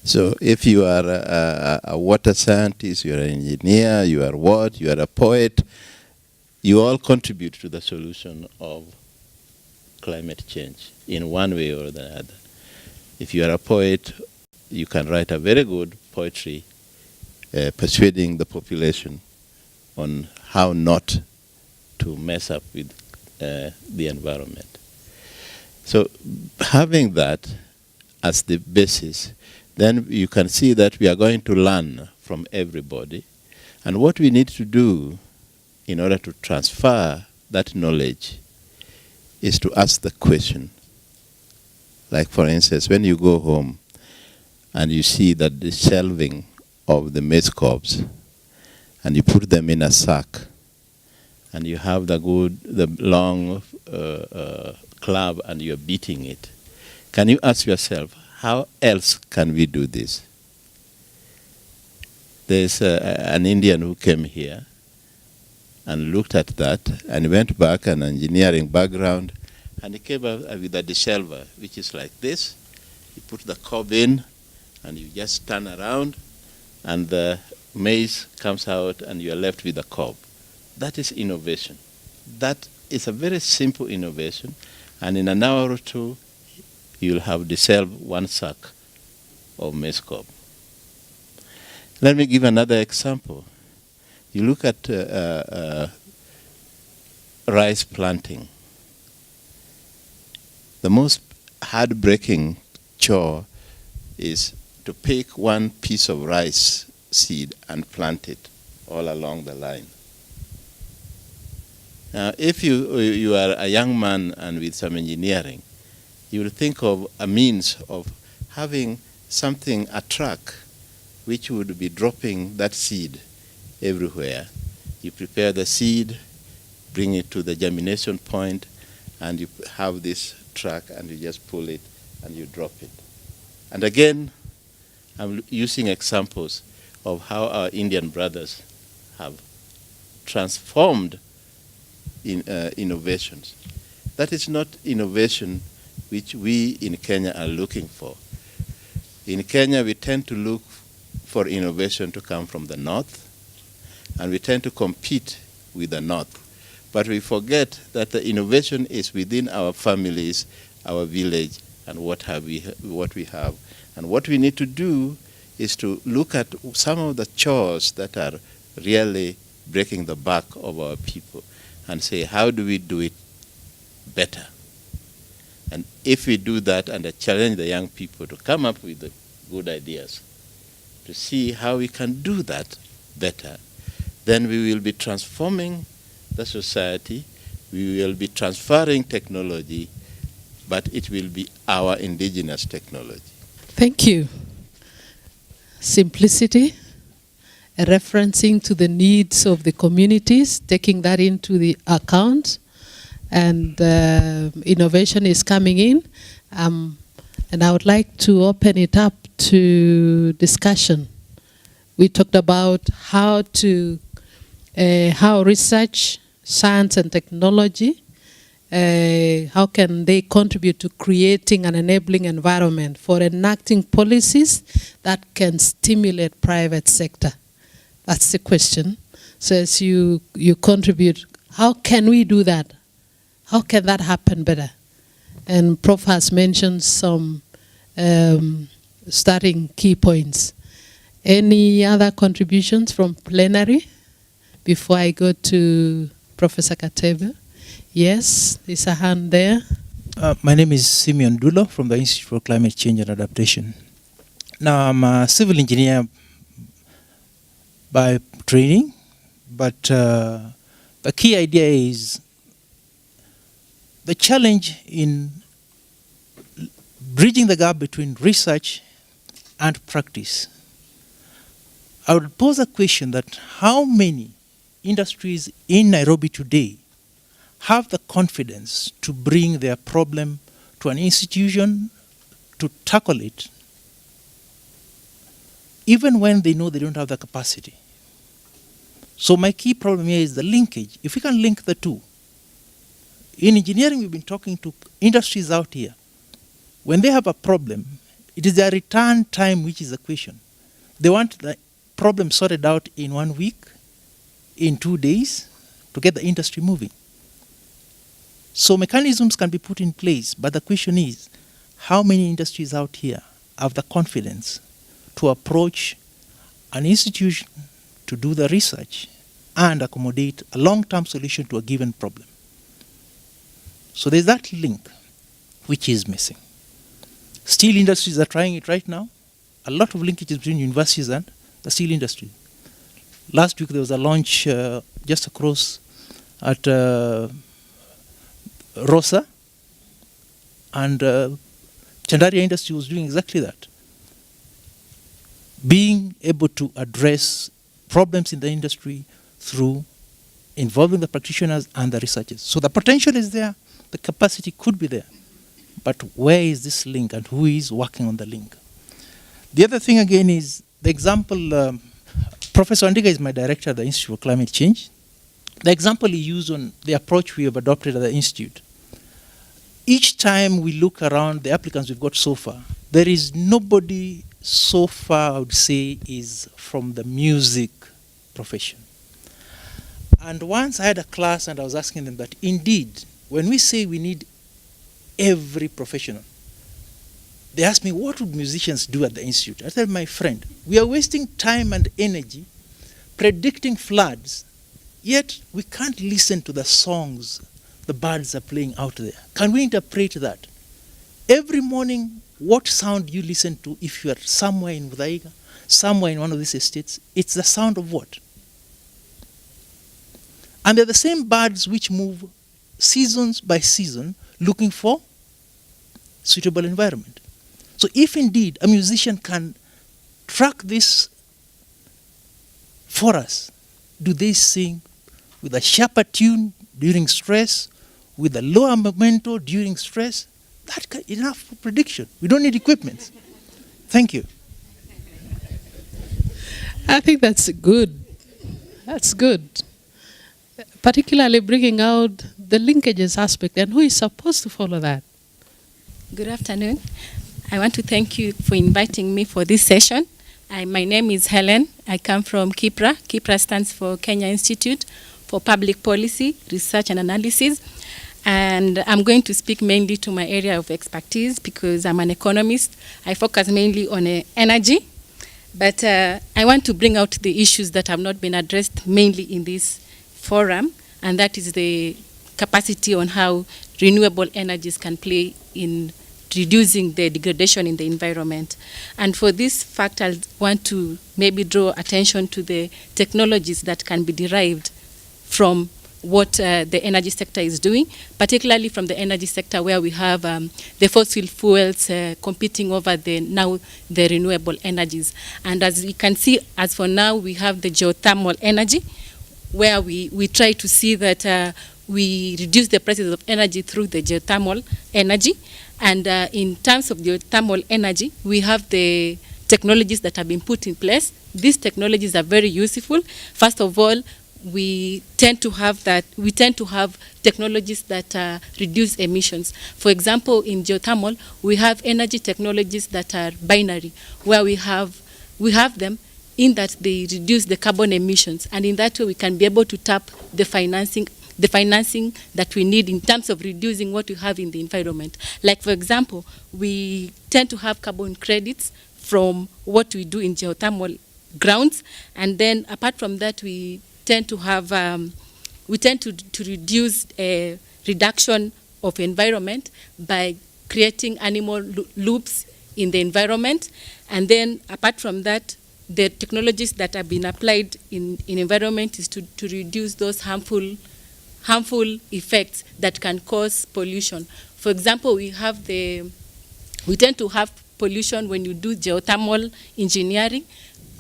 So if you are a water scientist, you are an engineer, you are what, you are a poet, you all contribute to the solution of climate change in one way or the other. If you are a poet, you can write a very good poetry persuading the population on how not to mess up with the environment. So having that as the basis, then you can see that we are going to learn from everybody. And what we need to do in order to transfer that knowledge is to ask the question. Like, for instance, when you go home and you see that the shelving of the maize cobs, and you put them in a sack, and you have the long club and you're beating it, can you ask yourself, how else can we do this? There's an Indian who came here and looked at that and went back, an engineering background, and he came up with a dishelver, which is like this. You put the cob in and you just turn around and the maize comes out and you're left with the cob. That is innovation. That is a very simple innovation, and in an hour or two you'll have dissolved one sack of maize cob. Let me give another example. You look at rice planting. The most heartbreaking chore is to pick one piece of rice seed and plant it all along the line. Now, if you are a young man and with some engineering, you will think of a means of having something, a truck, which would be dropping that seed everywhere. You prepare the seed, bring it to the germination point, and you have this truck and you just pull it and you drop it. And again, I'm using examples of how our Indian brothers have transformed innovations. That is not innovation which we in Kenya are looking for. In Kenya, we tend to look for innovation to come from the north, and we tend to compete with the north. But we forget that the innovation is within our families, our village, and what we have. And what we need to do is to look at some of the chores that are really breaking the back of our people and say, how do we do it better? And if we do that and challenge the young people to come up with the good ideas, to see how we can do that better, then we will be transforming the society, we will be transferring technology, but it will be our indigenous technology. Thank you. Simplicity, referencing to the needs of the communities, taking that into the account, and innovation is coming in. And I would like to open it up to discussion. We talked about how research, science and technology, how can they contribute to creating an enabling environment for enacting policies that can stimulate private sector? That's the question. So as you contribute, how can we do that? How can that happen better? And Prof has mentioned some starting key points. Any other contributions from plenary before I go to Professor Katebe? Yes, there's a hand there. My name is Simeon Dulo from the Institute for Climate Change and Adaptation. Now, I'm a civil engineer by training, but the key idea is the challenge in bridging the gap between research and practice. I would pose a question that how many industries in Nairobi today have the confidence to bring their problem to an institution to tackle it, even when they know they don't have the capacity? So my key problem here is the linkage. If we can link the two. In engineering, we've been talking to industries out here. When they have a problem, it is their return time which is the question. They want the problem sorted out in 1 week, in 2 days, to get the industry moving. So mechanisms can be put in place, but the question is, how many industries out here have the confidence to approach an institution to do the research and accommodate a long-term solution to a given problem. So there's that link which is missing. Steel industries are trying it right now. A lot of linkages between universities and the steel industry. Last week there was a launch just across at Rosa, and Chandaria industry was doing exactly that. Being able to address problems in the industry through involving the practitioners and the researchers. So the potential is there, the capacity could be there, but where is this link and who is working on the link? The other thing again is the example, Professor Andiga is my director at the Institute for Climate Change. The example he used on the approach we have adopted at the Institute. Each time we look around the applicants we've got so far, there is nobody so far, I would say, is from the music profession. And once I had a class and I was asking them that indeed, when we say we need every professional, they asked me, what would musicians do at the Institute? I said, my friend, we are wasting time and energy predicting floods, yet we can't listen to the songs the birds are playing out there. Can we interpret that? Every morning, what sound you listen to if you are somewhere in Budaiga, somewhere in one of these estates, it's the sound of what? And they're the same birds which move seasons by season looking for suitable environment. So if indeed a musician can track this for us, do they sing with a sharper tune during stress, with a lower memento during stress? That's enough for prediction. We don't need equipment. Thank you. I think that's good. That's good. Particularly bringing out the linkages aspect and who is supposed to follow that. Good afternoon. I want to thank you for inviting me for this session. My name is Helen. I come from KIPRA. KIPRA stands for Kenya Institute for Public Policy, Research and Analysis. And I'm going to speak mainly to my area of expertise because I'm an economist. I focus mainly on energy. But I want to bring out the issues that have not been addressed mainly in this forum, and that is the capacity on how renewable energies can play in reducing the degradation in the environment. And for this fact, I want to maybe draw attention to the technologies that can be derived from what the energy sector is doing, particularly from the energy sector where we have the fossil fuels competing over the renewable energies. And as you can see, as for now, we have the geothermal energy, where we try to see that we reduce the prices of energy through the geothermal energy. And in terms of geothermal energy, we have the technologies that have been put in place. These technologies are very useful. First of all, we tend to have technologies that reduce emissions. For example, in geothermal, we have energy technologies that are binary, where we have them in that they reduce the carbon emissions, and in that way we can be able to tap the financing that we need in terms of reducing what we have in the environment. Like, for example, we tend to have carbon credits from what we do in geothermal grounds, and then apart from that, we tend to have to reduce a reduction of environment by creating animal loops in the environment. And then apart from that, the technologies that have been applied in environment is to reduce those harmful effects that can cause pollution. For example, we tend to have pollution when you do geothermal engineering.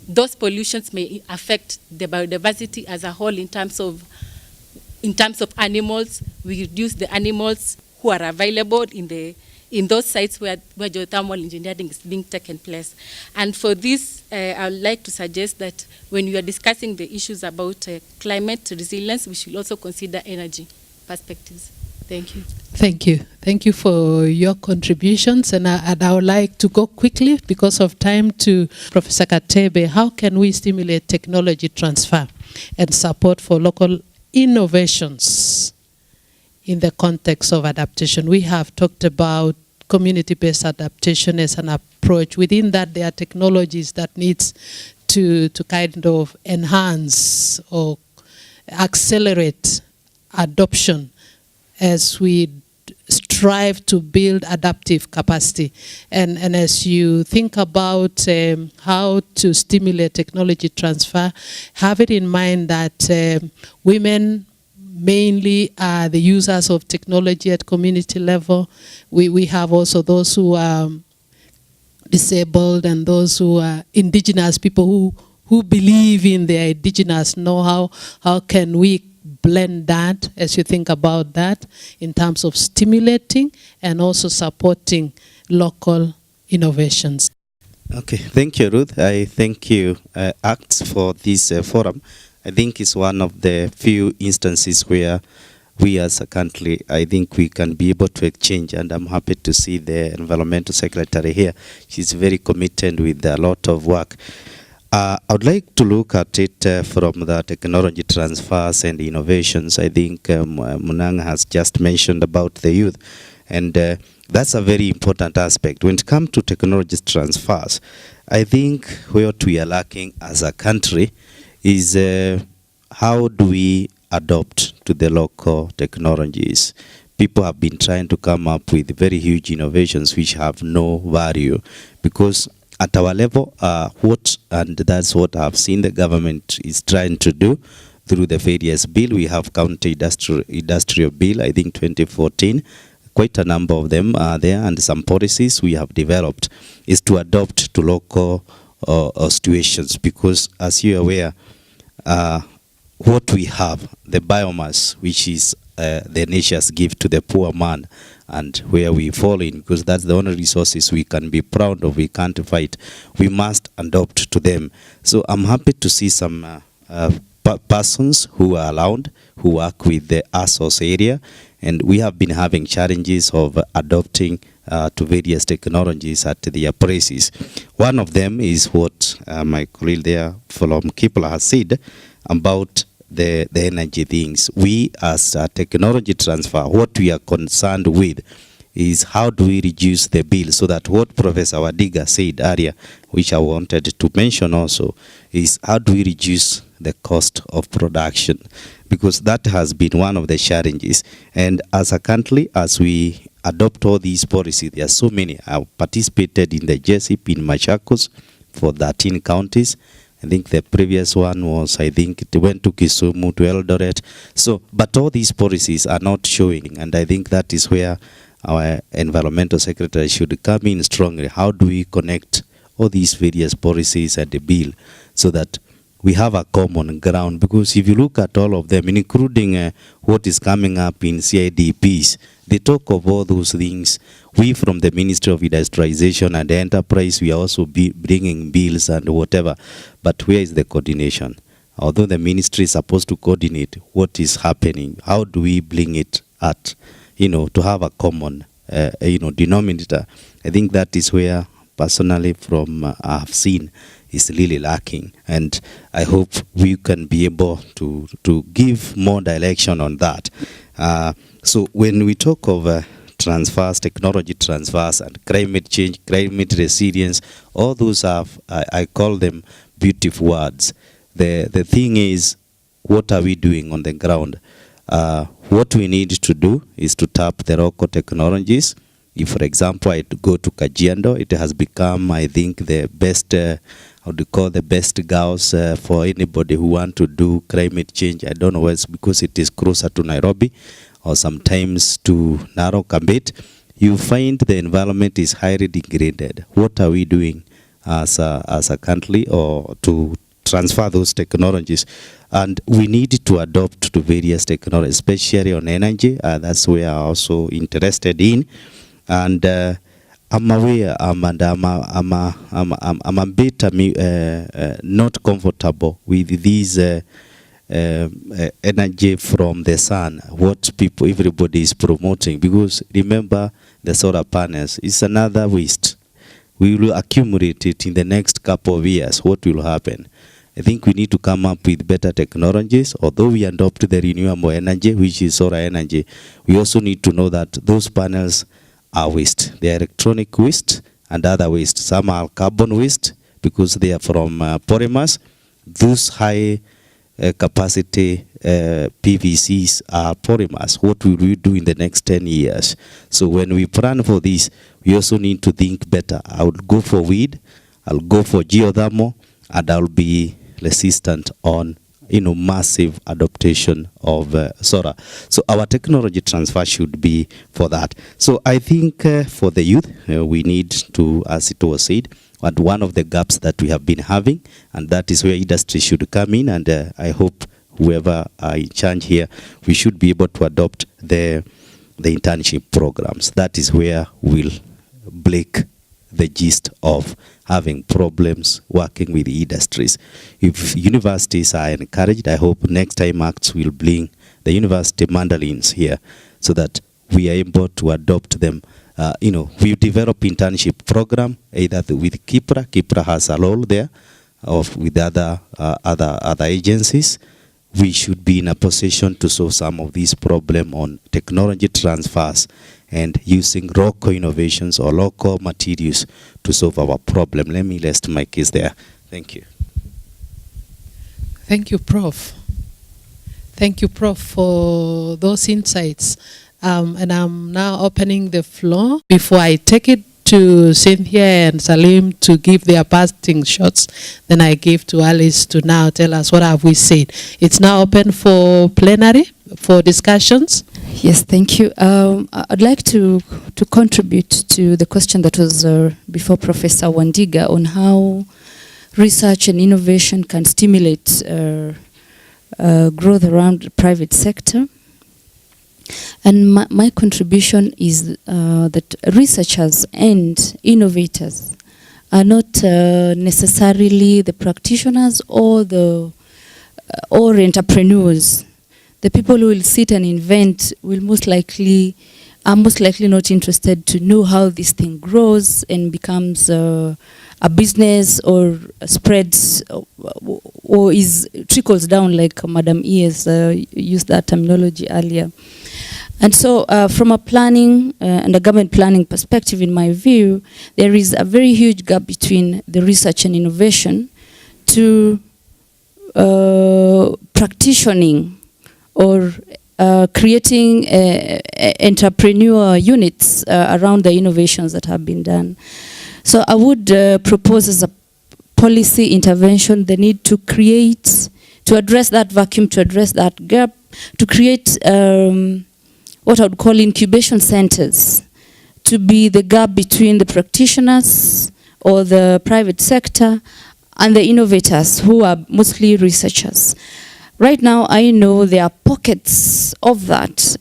Those pollutions may affect the biodiversity as a whole in terms of animals. We reduce the animals who are available in those sites where geothermal engineering is being taken place. And for this, I would like to suggest that when we are discussing the issues about climate resilience, we should also consider energy perspectives. Thank you. Thank you. Thank you for your contributions. And I would like to go quickly, because of time, to Professor Katebe. How can we stimulate technology transfer and support for local innovations in the context of adaptation? We have talked about community-based adaptation as an approach. Within that, there are technologies that needs to kind of enhance or accelerate adoption as we strive to build adaptive capacity. And as you think about how to stimulate technology transfer, have it in mind that women mainly are the users of technology at community level. We have also those who are disabled and those who are indigenous, people who believe in their indigenous know-how. How can we blend that as you think about that in terms of stimulating and also supporting local innovations? Okay, thank you, Ruth. I thank you, ACT, for this forum. I think it's one of the few instances where we as a country, I think we can be able to exchange, and I'm happy to see the Environmental Secretary here. She's very committed with a lot of work. I would like to look at it from the technology transfers and innovations. I think Munang has just mentioned about the youth, and that's a very important aspect. When it comes to technology transfers, I think what we are lacking as a country is how do we adopt to the local technologies. People have been trying to come up with very huge innovations which have no value, because at our level, and that's what I've seen the government is trying to do through the various bill. We have county industrial bill, I think 2014. Quite a number of them are there, and some policies we have developed is to adopt to local situations, because as you're aware, what we have, the biomass, which is the nature's gift to the poor man, and where we fall in, because that's the only resources we can be proud of, we can't fight. We must adopt to them. So I'm happy to see some persons who are allowed, who work with the ASOS area, and we have been having challenges of adopting to various technologies at their places. One of them is what my colleague there from Kipla has said about the energy things. We as a technology transfer, what we are concerned with is how do we reduce the bill, so that what Professor Wadiga said earlier, which I wanted to mention also, is how do we reduce the cost of production, because that has been one of the challenges. And as a country, as we adopt all these policies, there are so many. I participated in the JCP in Machakos for 13 counties. I think the previous one was, I think it went to Kisumu, to Eldoret. So, but all these policies are not showing, and I think that is where our environmental secretary should come in strongly. How do we connect all these various policies and the bill so that we have a common ground? Because if you look at all of them, including what is coming up in CIDPs, they talk of all those things. We from the Ministry of Industrialization and Enterprise, we are also bringing bills and whatever. But where is the coordination? Although the ministry is supposed to coordinate what is happening, how do we bring it at, to have a common, denominator? I think that is where, personally, from I've seen, is really lacking. And I hope we can be able to give more direction on that. So when we talk of transfers, technology transfers, and climate change, climate resilience, all those have, I call them beautiful words. The thing is, what are we doing on the ground? What we need to do is to tap the local technologies. If, for example, I go to Kajiado, it has become, I think, the best, how do you call the best girls for anybody who want to do climate change. I don't know whether it's because it is closer to Nairobi or sometimes to Narok a bit. You find the environment is highly degraded. What are we doing as a country or to transfer those technologies? And we need to adopt to various technologies, especially on energy. That's where I'm also interested in. And I'm aware, I'm a bit not comfortable with these energy from the sun, what everybody is promoting. Because remember, the solar panels is another waste. We will accumulate it in the next couple of years. What will happen? I think we need to come up with better technologies. Although we adopt the renewable energy, which is solar energy, we also need to know that those panels are waste. They are electronic waste and other waste. Some are carbon waste, because they are from polymers. Those high capacity PVCs are polymers. What will we do in the next 10 years? So when we plan for this, we also need to think better. I would go for wind, I'll go for geothermal, and I'll be resistant on massive adaptation of solar. So our technology transfer should be for that. So I think for the youth, we need to, as it was said, and one of the gaps that we have been having, and that is where industry should come in, and I hope whoever are in charge here, we should be able to adopt the internship programs. That is where we'll break the gist of having problems working with industries. If universities are encouraged, I hope next time ACTS will bring the university mandolins here so that we are able to adopt them. We develop internship program either with Kipra. Kipra has a role there, or with other agencies. We should be in a position to solve some of these problems on technology transfers and using local innovations or local materials to solve our problem. Let me rest my case there. Thank you. Thank you, Prof. Thank you, Prof, for those insights. And I'm now opening the floor. Before I take it to Cynthia and Salim to give their parting shots, then I give to Alice to now tell us what have we said. It's now open for plenary, for discussions. Yes, thank you. I'd like to contribute to the question that was before Professor Wandiga on how research and innovation can stimulate growth around the private sector. And my contribution is that researchers and innovators are not necessarily the practitioners or entrepreneurs. The people who will sit and invent are most likely not interested to know how this thing grows and becomes a business or spreads or trickles down, like Madam E has used that terminology earlier. And so from a planning and a government planning perspective, in my view, there is a very huge gap between the research and innovation to practicing or creating entrepreneur units around the innovations that have been done. So I would propose as a policy intervention the need to address that vacuum, to address that gap, to create what I would call incubation centers, to be the gap between the practitioners or the private sector and the innovators who are mostly researchers. Right now, I know there are pockets of that,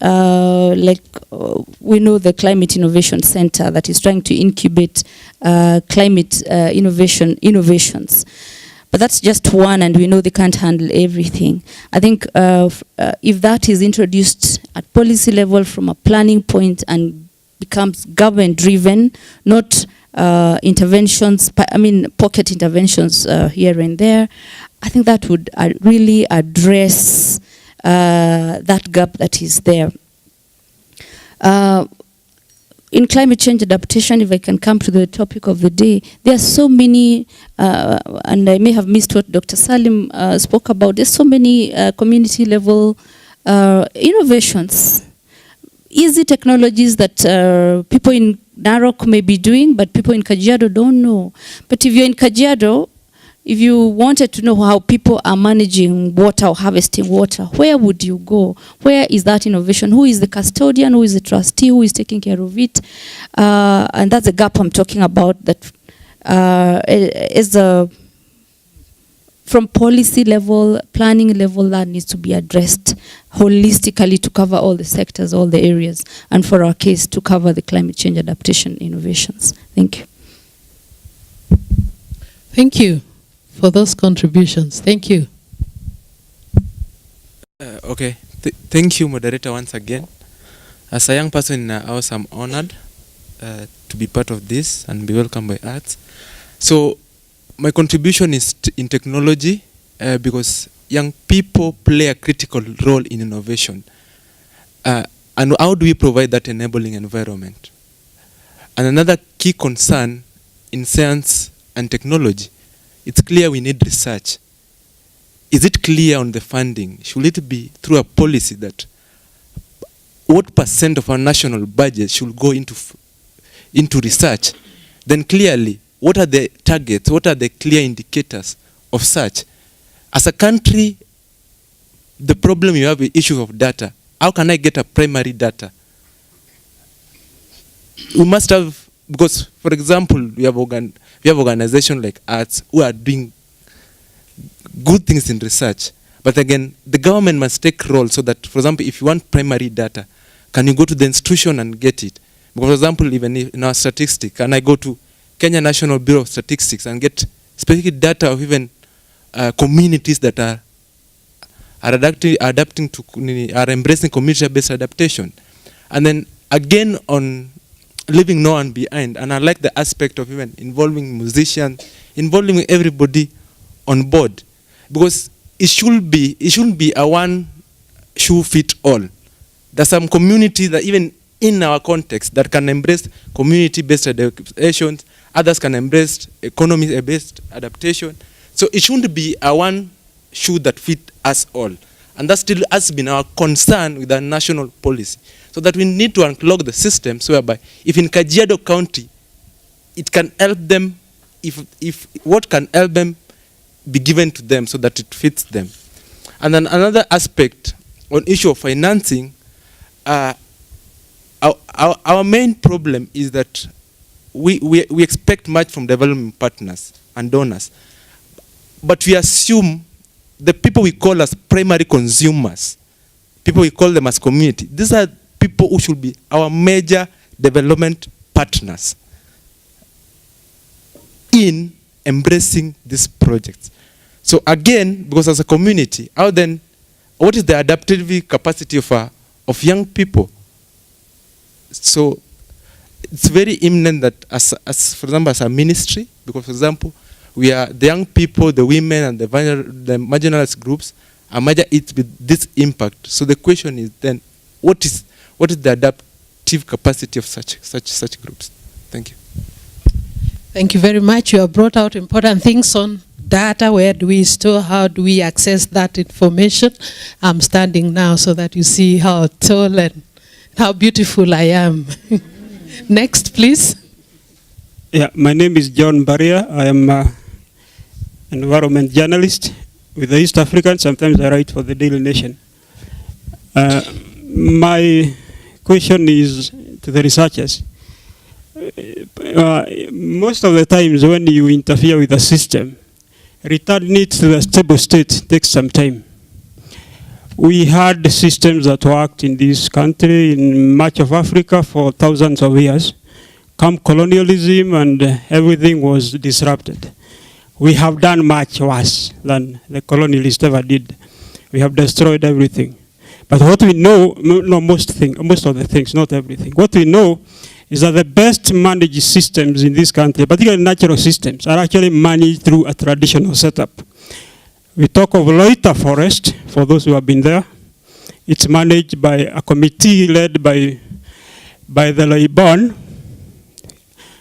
we know the Climate Innovation Center that is trying to incubate climate innovations. But that's just one, and we know they can't handle everything. I think if that is introduced at policy level from a planning point and becomes government-driven, not interventions, pocket interventions here and there, I think that would really address that gap that is there. In climate change adaptation, if I can come to the topic of the day, there are so many, and I may have missed what Dr. Salim spoke about, there's so many community level innovations, easy technologies that people in Narok may be doing, but people in Kajiado don't know. But if you're in Kajiado, if you wanted to know how people are managing water or harvesting water, where would you go? Where is that innovation? Who is the custodian? Who is the trustee? Who is taking care of it? And that's the gap I'm talking about, that from policy level, planning level, that needs to be addressed holistically to cover all the sectors, all the areas, and for our case, to cover the climate change adaptation innovations. Thank you. Thank you for those contributions. Thank you. Okay. Thank you, moderator, once again. As a young person in house, I'm honored to be part of this and be welcomed by ACTS. So my contribution is in technology because young people play a critical role in innovation. And how do we provide that enabling environment? And another key concern in science and technology it's clear we need research. Is it clear on the funding? Should it be through a policy that what % of our national budget should go into research? Then clearly, what are the targets? What are the clear indicators of such? As a country, the problem you have is issue of data. How can I get a primary data? We must have, because for example, we have organizations like ARTS who are doing good things in research. But again, the government must take role so that, for example, if you want primary data, can you go to the institution and get it? Because, for example, even in our statistics, can I go to Kenya National Bureau of Statistics and get specific data of even communities that are adapting to, are embracing community-based adaptation? And then again on leaving no one behind, and I like the aspect of even involving musicians, involving everybody on board, because it shouldn't be a one shoe fit all. There's some communities that even in our context that can embrace community-based adaptations, others can embrace economy-based adaptation. So it shouldn't be a one shoe that fit us all. And that still has been our concern with our national policy. So that we need to unclog the systems whereby if in Kajiado County, it can help them, if what can help them be given to them so that it fits them. And then another aspect on issue of financing, our main problem is that we expect much from development partners and donors, but we assume the people we call as primary consumers, people we call them as community, these are people who should be our major development partners in embracing these projects. So again, because as a community, what is the adaptive capacity of young people? So it's very imminent that as for example, as a ministry, because for example, we are the young people, the women and the marginalized groups are major hit with this impact. So the question is then, what is the adaptive capacity of such groups? Thank you. Thank you very much. You have brought out important things on data. Where do we store? How do we access that information? I'm standing now so that you see how tall and how beautiful I am. Next, please. Yeah, my name is John Barria. I am an environment journalist with the East African. Sometimes I write for the Daily Nation. My question is to the researchers. Most of the times when you interfere with the system, returning it to the stable state takes some time. We had systems that worked in this country, in much of Africa, for thousands of years. Come colonialism and everything was disrupted. We have done much worse than the colonialists ever did. We have destroyed everything. But what we know, most of the things, not everything. What we know is that the best managed systems in this country, particularly natural systems, are actually managed through a traditional setup. We talk of Loita Forest, for those who have been there. It's managed by a committee led by the Laibon.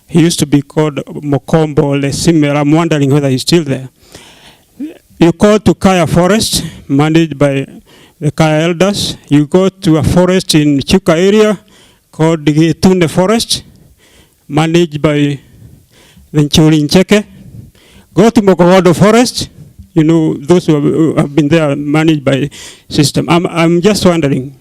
He used to be called Mokombo Lesimera. I'm wondering whether he's still there. You go to Kaya Forest, managed by the Kaya elders. You go to a forest in Chuka area called the Tune Forest, managed by the Nchurincheke. Go to Mokowodo Forest. You know, those who have been there managed by system. I'm just wondering.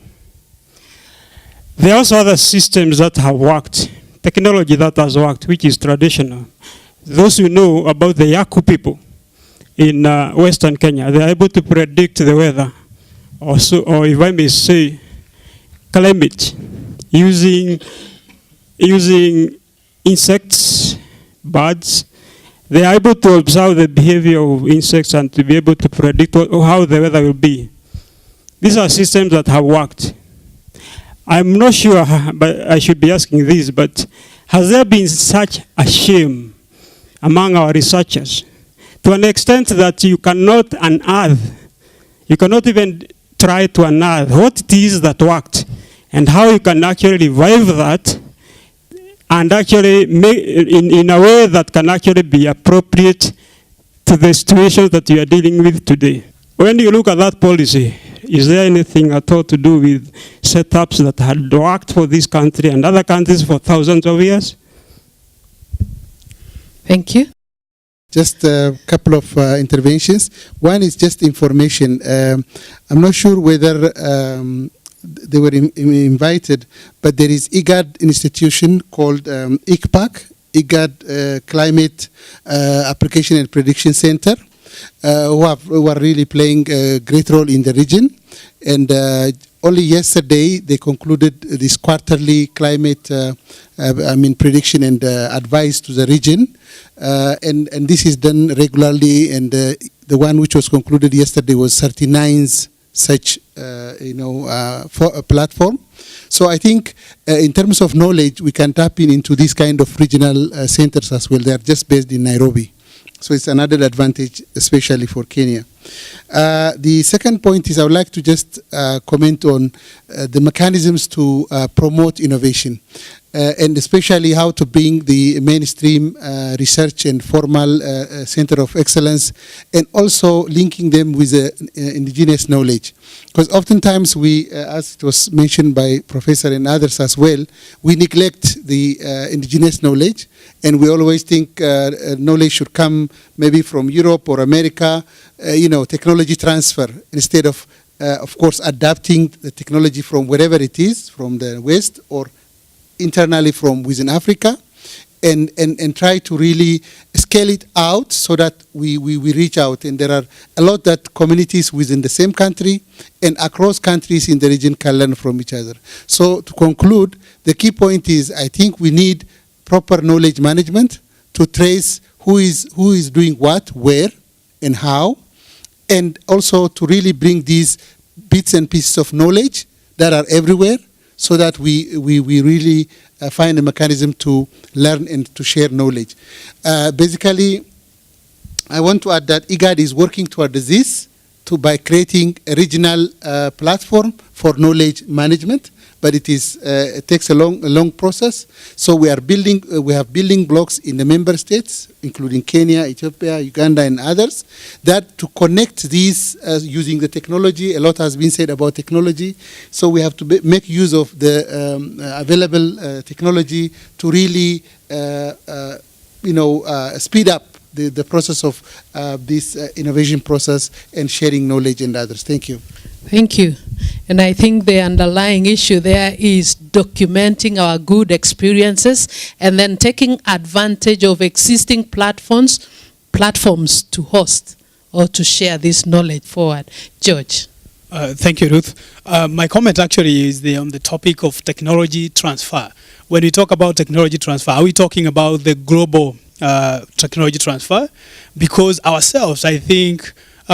There are also other systems that have worked, technology that has worked, which is traditional. Those who know about the Yaku people in Western Kenya, they are able to predict the weather, or if I may say, climate, using insects, birds. They are able to observe the behavior of insects and to be able to predict how the weather will be. These are systems that have worked. I'm not sure, but I should be asking this, but has there been such a shame among our researchers to an extent that you cannot unearth, you cannot even try to unearth what it is that worked and how you can actually revive that and actually make in a way that can actually be appropriate to the situation that you are dealing with today. When you look at that policy, is there anything at all to do with setups that had worked for this country and other countries for thousands of years? Thank you. Just a couple of interventions. One is just information. I'm not sure whether they were invited, but there is IGAD institution called ICPAC, IGAD Climate Application and Prediction Center, who are really playing a great role in the region. And only yesterday they concluded this quarterly climate prediction and advice to the region. And this is done regularly, and the one which was concluded yesterday was 39 such for a platform. So I think in terms of knowledge, we can tap into these kind of regional centers as well. They are just based in Nairobi. So it's another advantage, especially for Kenya. The second point is I would like to just comment on the mechanisms to promote innovation, and especially how to bring the mainstream research and formal center of excellence, and also linking them with indigenous knowledge. Because oftentimes we, as it was mentioned by Professor and others as well, we neglect the indigenous knowledge, and we always think knowledge should come maybe from Europe or America, technology transfer, instead of course, adapting the technology from wherever it is, from the West or internally from within Africa, and try to really scale it out so that we reach out. And there are a lot that communities within the same country and across countries in the region can learn from each other. So to conclude, the key point is I think we need proper knowledge management to trace who is doing what, where, and how, and also to really bring these bits and pieces of knowledge that are everywhere, so that we really find a mechanism to learn and to share knowledge. Basically, I want to add that IGAD is working toward this by creating a regional platform for knowledge management, but it takes a long process. So we have building blocks in the member states, including Kenya, Ethiopia, Uganda, and others, that to connect these using the technology. A lot has been said about technology, so we have to make use of the available technology to really speed up the process of this innovation process and sharing knowledge and others. Thank you. Thank you. And I think the underlying issue there is documenting our good experiences and then taking advantage of existing platforms to host or to share this knowledge forward. George. Thank you, Ruth. My comment actually is on the topic of technology transfer. When we talk about technology transfer, are we talking about the global technology transfer? Because ourselves, I think,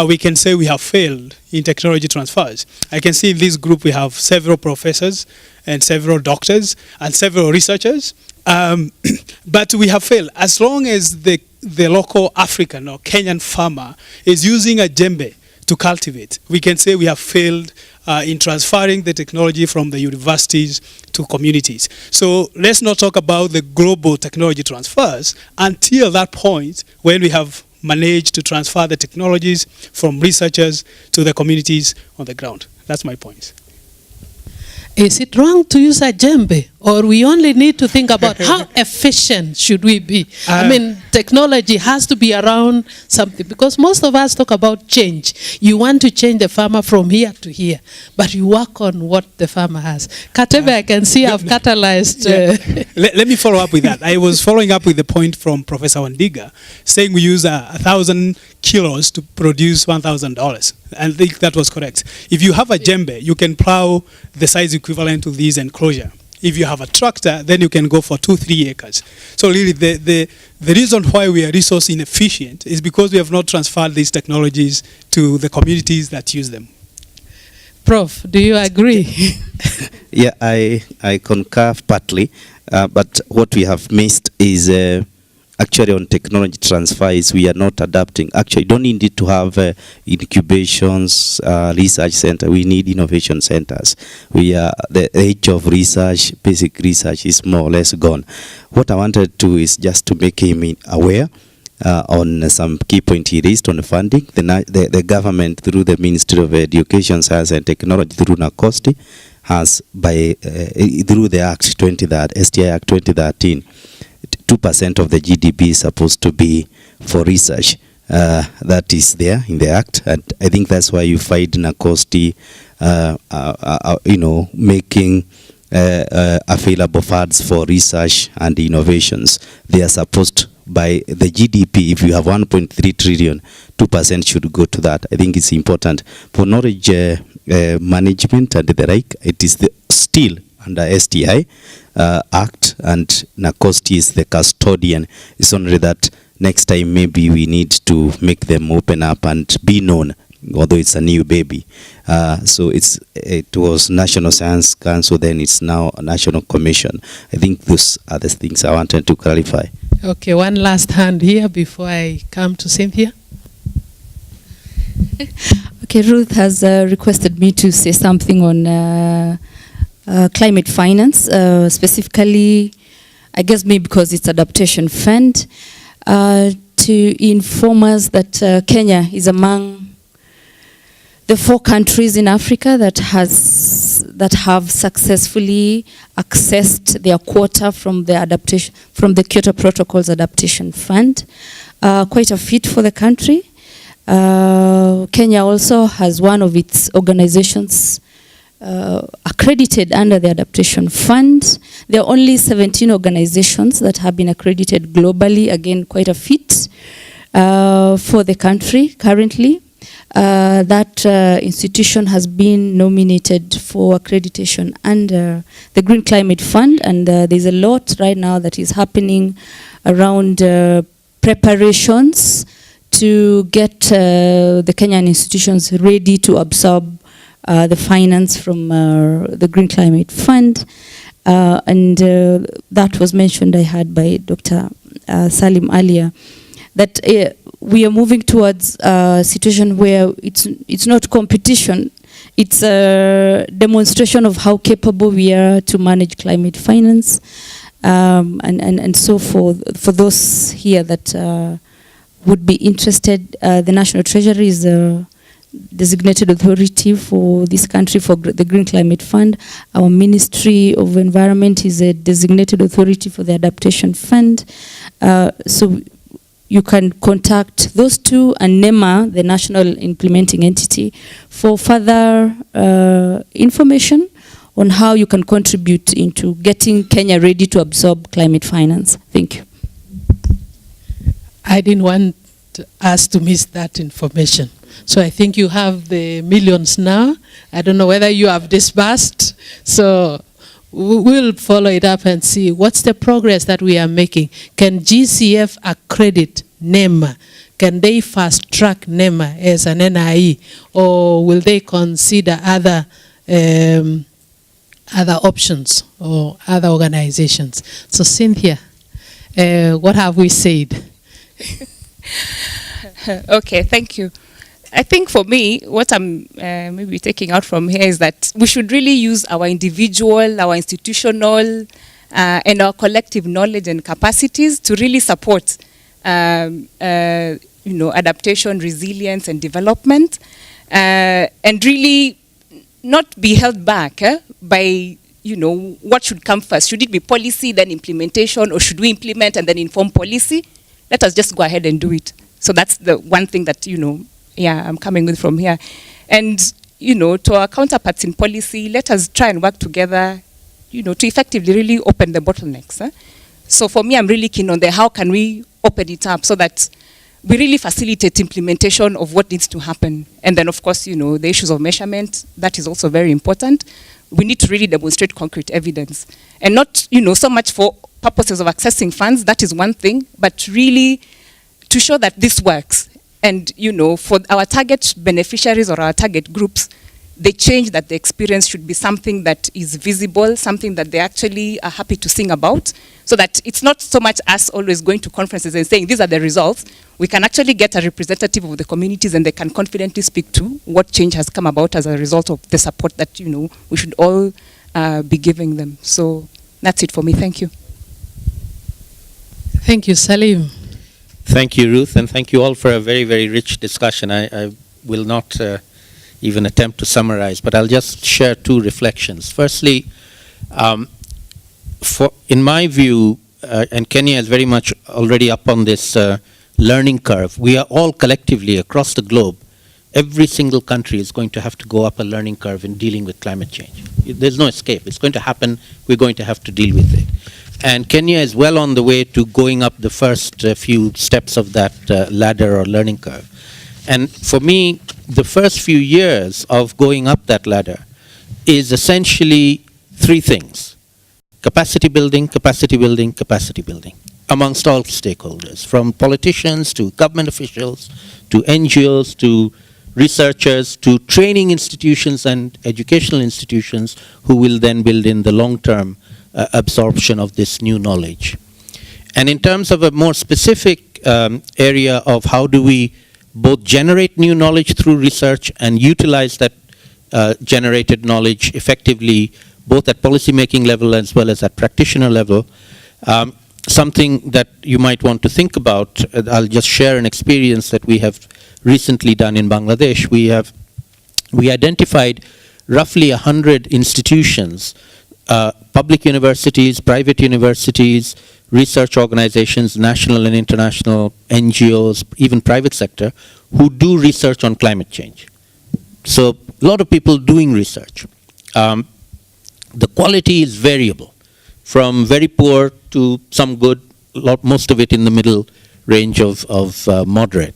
we can say we have failed in technology transfers. I can see in this group we have several professors and several doctors and several researchers, but we have failed. As long as the local African or Kenyan farmer is using a djembe to cultivate, we can say we have failed in transferring the technology from the universities to communities. So let's not talk about the global technology transfers until that point when we have managed to transfer the technologies from researchers to the communities on the ground. That's my point. Is it wrong to use a djembe, or we only need to think about how efficient should we be? I mean, technology has to be around something, because most of us talk about change. You want to change the farmer from here to here, but you work on what the farmer has. Katebe, I can see I've catalyzed. Let me follow up with that. I was following up with the point from Professor Wandiga, saying we use 1,000 kilos to produce $1,000. I think that was correct. If you have a djembe, you can plow the size equivalent to this enclosure. If you have a tractor, then you can go for 2-3 acres. So really the reason why we are resource inefficient is because we have not transferred these technologies to the communities that use them. Prof, do you agree? Yeah, I concur partly, but what we have missed is actually on technology transfer is we are not adapting. Actually, don't need to have incubations, research center. We need innovation centers. The age of research, basic research is more or less gone. What I wanted to is just to make him aware on some key point he raised on funding. The government, through the Ministry of Education, Science and Technology, through NACOSTI, has through the Act STI Act 2013, 2% of the GDP is supposed to be for research. That is there in the Act, and I think that's why you find NACOSTI, making available funds for research and innovations. They are supposed, by the GDP, if you have 1.3 trillion, 2% should go to that. I think it's important for knowledge management and the like. It is still under STI Act, and NACOSTI is the custodian. It's only that next time maybe we need to make them open up and be known, although it's a new baby. So it was National Science Council, then it's now a National Commission. I think those are the things I wanted to clarify. Okay, one last hand here before I come to Cynthia. Okay, Ruth has requested me to say something on climate finance, specifically, I guess maybe because it's Adaptation Fund, to inform us that Kenya is among the 4 countries in Africa that have successfully accessed their quota from the Kyoto Protocol's Adaptation Fund. Quite a feat for the country. Kenya also has one of its organizations accredited under the Adaptation Fund. There are only 17 organizations that have been accredited globally. Again, quite a feat for the country currently. That institution has been nominated for accreditation under the Green Climate Fund, and there's a lot right now that is happening around preparations to get the Kenyan institutions ready to absorb the finance from the Green Climate Fund. And that was mentioned, I heard, by Dr. Salim earlier, that we are moving towards a situation where it's not competition, it's a demonstration of how capable we are to manage climate finance. And so for those here that would be interested, the National Treasury is a designated authority for this country for the Green Climate Fund. Our Ministry of Environment is a designated authority for the Adaptation Fund. So you can contact those two and NEMA, the national implementing entity, for further information on how you can contribute into getting Kenya ready to absorb climate finance. Thank you. I didn't want us to miss that information. So I think you have the millions now. I don't know whether you have disbursed. So we'll follow it up and see what's the progress that we are making. Can GCF accredit NEMA? Can they fast track NEMA as an NIE? Or will they consider other options or other organizations? So Cynthia, what have we said? Okay, thank you. I think for me, what I'm maybe taking out from here is that we should really use our individual, our institutional, and our collective knowledge and capacities to really support, adaptation, resilience, and development, and really not be held back by, what should come first. Should it be policy, then implementation, or should we implement and then inform policy? Let us just go ahead and do it. So that's the one thing that, I'm coming with from here. And, to our counterparts in policy, let us try and work together, to effectively really open the bottlenecks. So for me, I'm really keen on how can we open it up so that we really facilitate implementation of what needs to happen. And then, of course, the issues of measurement, that is also very important. We need to really demonstrate concrete evidence. And not, so much for purposes of accessing funds, that is one thing, but really to show that this works. And, for our target beneficiaries or our target groups, the change that they experience should be something that is visible, something that they actually are happy to sing about, so that it's not so much us always going to conferences and saying, these are the results. We can actually get a representative of the communities and they can confidently speak to what change has come about as a result of the support that, we should all be giving them. So that's it for me. Thank you. Thank you, Salim. Thank you, Ruth, and thank you all for a very, very rich discussion. I will not even attempt to summarize, but I'll just share two reflections. Firstly, in my view, and Kenya is very much already up on this learning curve, we are all collectively across the globe, every single country is going to have to go up a learning curve in dealing with climate change. There's no escape. It's going to happen. We're going to have to deal with it. And Kenya is well on the way to going up the first few steps of that ladder or learning curve. And for me, the first few years of going up that ladder is essentially three things: capacity building, capacity building, capacity building, amongst all stakeholders, from politicians to government officials, to NGOs, to researchers, to training institutions and educational institutions who will then build in the long-term absorption of this new knowledge. And in terms of a more specific area of how do we both generate new knowledge through research and utilize that generated knowledge effectively, both at policymaking level as well as at practitioner level, something that you might want to think about, I'll just share an experience that we have recently done in Bangladesh. We identified roughly 100 institutions, public universities, private universities, research organizations, national and international, NGOs, even private sector, who do research on climate change. So a lot of people doing research. The quality is variable, from very poor to some good, most of it in the middle range of moderate.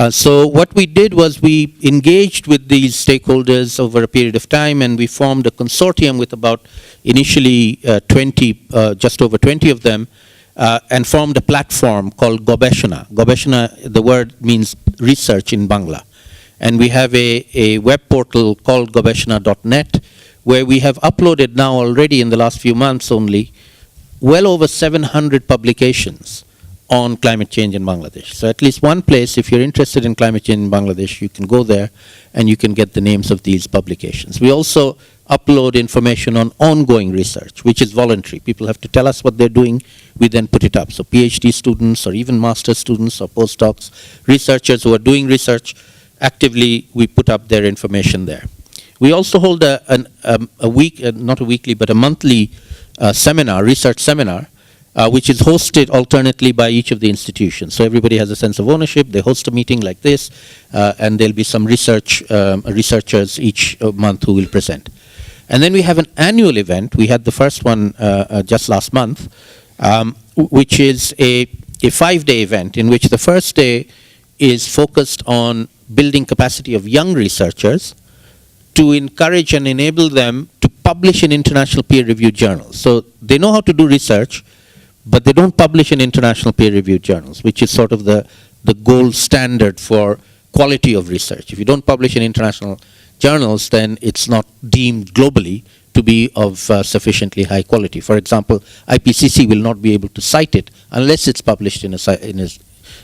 So what we did was we engaged with these stakeholders over a period of time, and we formed a consortium with about initially 20, just over 20 of them, and formed a platform called Gobeshona. Gobeshona, the word means research in Bangla. And we have a web portal called gobeshona.net, where we have uploaded now already in the last few months only, well over 700 publications on climate change in Bangladesh. So at least one place, if you're interested in climate change in Bangladesh, you can go there and you can get the names of these publications. We also upload information on ongoing research, which is voluntary. People have to tell us what they're doing, we then put it up. So PhD students or even master's students or postdocs, researchers who are doing research, actively we put up their information there. We also hold a monthly seminar, research seminar, which is hosted alternately by each of the institutions. So everybody has a sense of ownership. They host a meeting like this, and there'll be some researchers each month who will present. And then we have an annual event. We had the first one just last month, which is a 5-day event in which the first day is focused on building capacity of young researchers to encourage and enable them to publish in international peer-reviewed journals. So they know how to do research, but they don't publish in international peer-reviewed journals, which is sort of the gold standard for quality of research. If you don't publish in international journals, then it's not deemed globally to be of sufficiently high quality. For example, IPCC will not be able to cite it unless it's published in a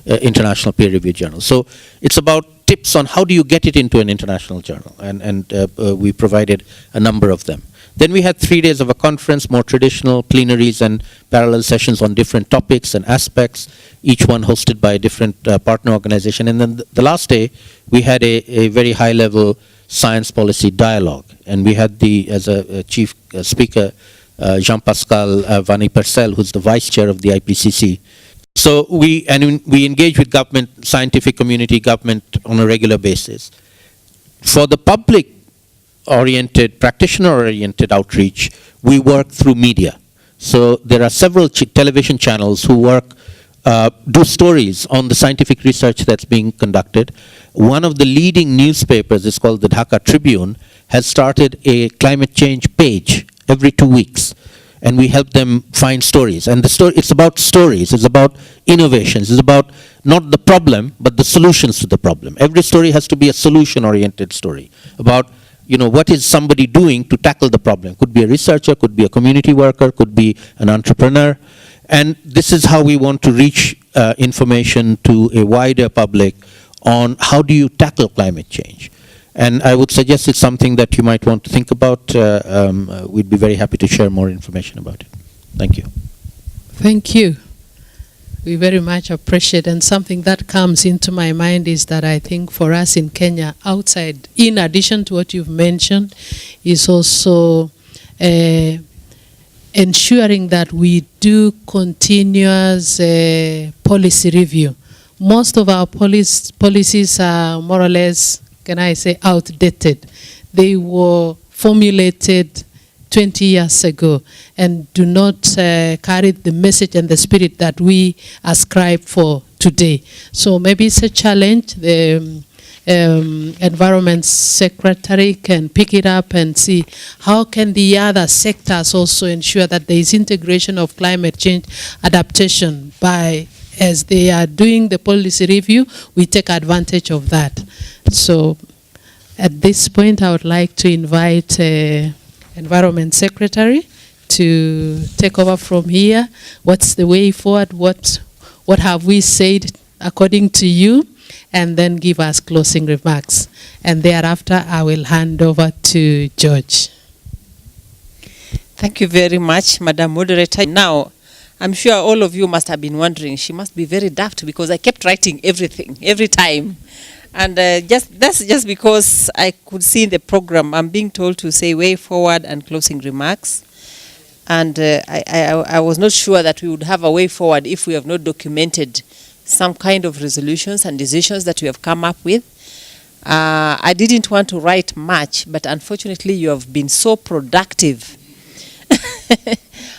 international peer-reviewed journal. So it's about tips on how do you get it into an international journal, and we provided a number of them. Then we had 3 days of a conference, more traditional plenaries and parallel sessions on different topics and aspects, each one hosted by a different partner organization. And then the last day, we had a very high-level science policy dialogue. And we had as a chief speaker, Jean-Pascal Vanni-Purcell, who's the vice chair of the IPCC. So we engage with government, scientific community, government on a regular basis. For the public-oriented, practitioner-oriented outreach, we work through media. So there are several television channels who do stories on the scientific research that's being conducted. One of the leading newspapers is called the Dhaka Tribune, has started a climate change page every 2 weeks. And we help them find stories. And it's about stories, it's about innovations, it's about not the problem, but the solutions to the problem. Every story has to be a solution-oriented story about, what is somebody doing to tackle the problem. Could be a researcher, could be a community worker, could be an entrepreneur. And this is how we want to reach information to a wider public on how do you tackle climate change. And I would suggest it's something that you might want to think about. We'd be very happy to share more information about it. Thank you. Thank you. We very much appreciate, and something that comes into my mind is that I think for us in Kenya, outside, in addition to what you've mentioned, is also ensuring that we do continuous policy review. Most of our policies are more or less, can I say, outdated. They were formulated 20 years ago and do not carry the message and the spirit that we ascribe for today. So maybe it's a challenge. The Environment Secretary can pick it up and see how can the other sectors also ensure that there is integration of climate change adaptation by, as they are doing the policy review, we take advantage of that. So at this point, I would like to invite Environment Secretary to take over from here. What's the way forward? What have we said according to you? And then give us closing remarks. And thereafter, I will hand over to George. Thank you very much, Madam Moderator. Now, I'm sure all of you must have been wondering, she must be very daft because I kept writing everything, every time. And that's just because I could see in the program, I'm being told to say way forward and closing remarks. And I was not sure that we would have a way forward if we have not documented some kind of resolutions and decisions that we have come up with. I didn't want to write much, but unfortunately you have been so productive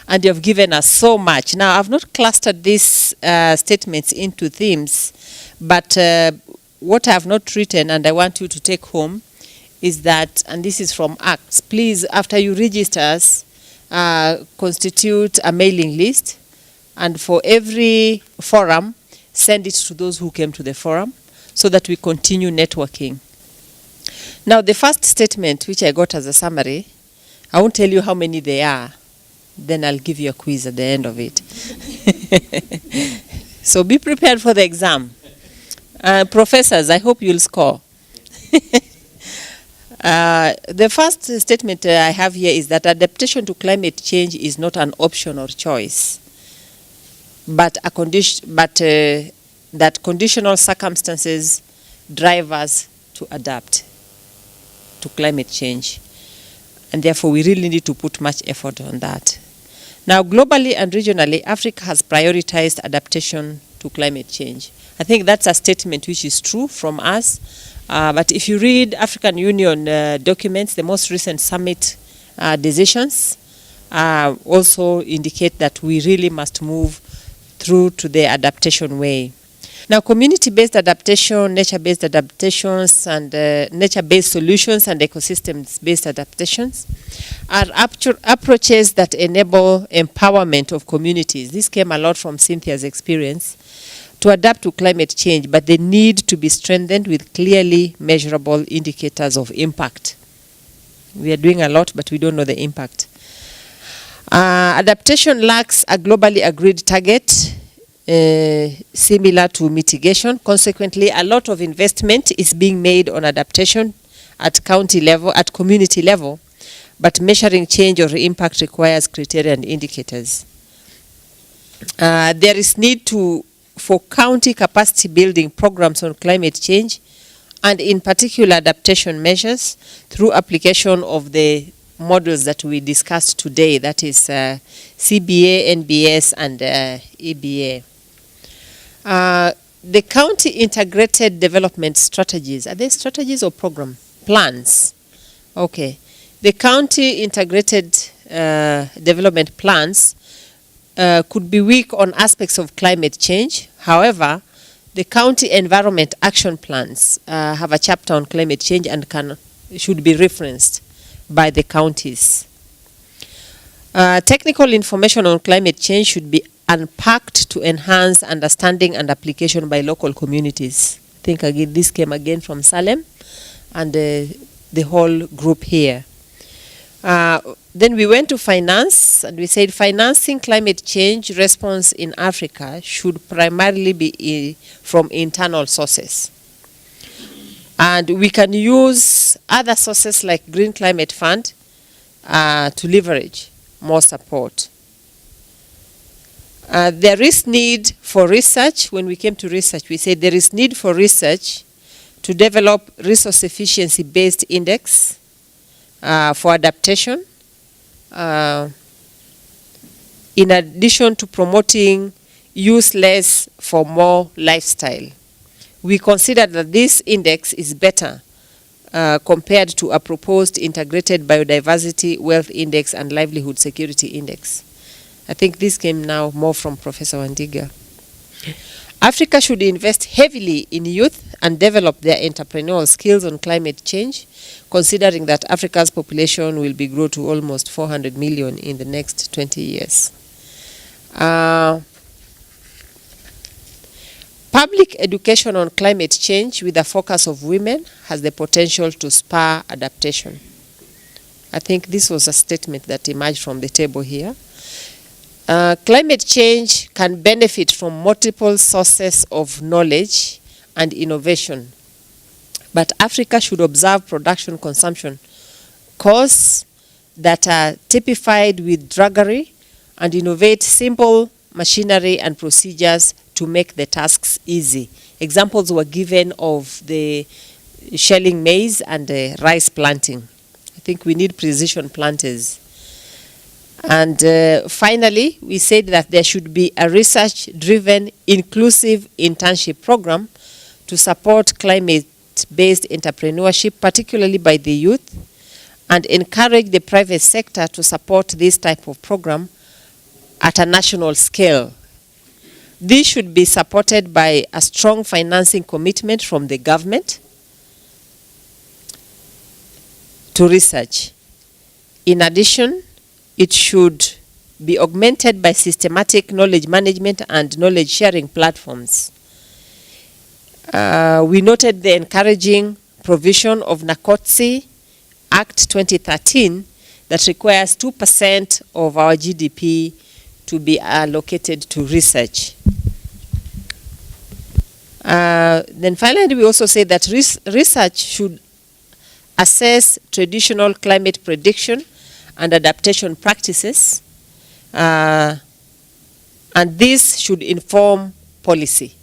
and you have given us so much. Now, I've not clustered these statements into themes, but what I have not written and I want you to take home is that, and this is from Acts, please, after you register us, constitute a mailing list, and for every forum, send it to those who came to the forum so that we continue networking. Now, the first statement, which I got as a summary, I won't tell you how many they are, then I'll give you a quiz at the end of it. So be prepared for the exam. Professors, I hope you'll score. The first statement I have here is that adaptation to climate change is not an option or choice, but a condition, that conditional circumstances drive us to adapt to climate change, and therefore we really need to put much effort on that. Now, globally and regionally, Africa has prioritized adaptation to climate change. I think that's a statement which is true from us, but if you read African Union documents, the most recent summit decisions also indicate that we really must move through to the adaptation way. Now, community-based adaptation, nature-based adaptations, and nature-based solutions and ecosystems-based adaptations are approaches that enable empowerment of communities. This came a lot from Cynthia's experience, to adapt to climate change, but they need to be strengthened with clearly measurable indicators of impact. We are doing a lot, but we don't know the impact. Adaptation lacks a globally agreed target, similar to mitigation. Consequently, a lot of investment is being made on adaptation at county level, at community level, but measuring change or impact requires criteria and indicators. There is need for county capacity building programs on climate change, and in particular adaptation measures through application of the models that we discussed today, that is CBA, NBS, and EBA. The county integrated development strategies, are they strategies or program? Plans. Okay. The county integrated development plans could be weak on aspects of climate change. However, the county environment action plans have a chapter on climate change and should be referenced by the counties. Technical information on climate change should be unpacked to enhance understanding and application by local communities. I think again, this came again from Salem and the whole group here. Then we went to finance, and we said financing climate change response in Africa should primarily be from internal sources. And we can use other sources like Green Climate Fund to leverage more support. There is need for research. When we came to research, we said there is need for research to develop resource efficiency-based index for adaptation, in addition to promoting use less for more lifestyle. We consider that this index is better compared to a proposed integrated biodiversity, wealth index, and livelihood security index. I think this came now more from Professor Wandiga. Africa should invest heavily in youth and develop their entrepreneurial skills on climate change, considering that Africa's population will be grow to almost 400 million in the next 20 years. Public education on climate change with a focus of women has the potential to spur adaptation. I think this was a statement that emerged from the table here. Climate change can benefit from multiple sources of knowledge and innovation, but Africa should observe production consumption costs that are typified with drudgery and innovate simple machinery and procedures to make the tasks easy. Examples were given of the shelling maize and rice planting. I think we need precision planters. And finally, we said that there should be a research-driven, inclusive internship program to support climate-based entrepreneurship, particularly by the youth, and encourage the private sector to support this type of program at a national scale. This should be supported by a strong financing commitment from the government to research. In addition, it should be augmented by systematic knowledge management and knowledge sharing platforms. We noted the encouraging provision of NACOTSI Act 2013 that requires 2% of our GDP to be allocated to research. Then finally, we also say that research should assess traditional climate prediction and adaptation practices, and this should inform policy.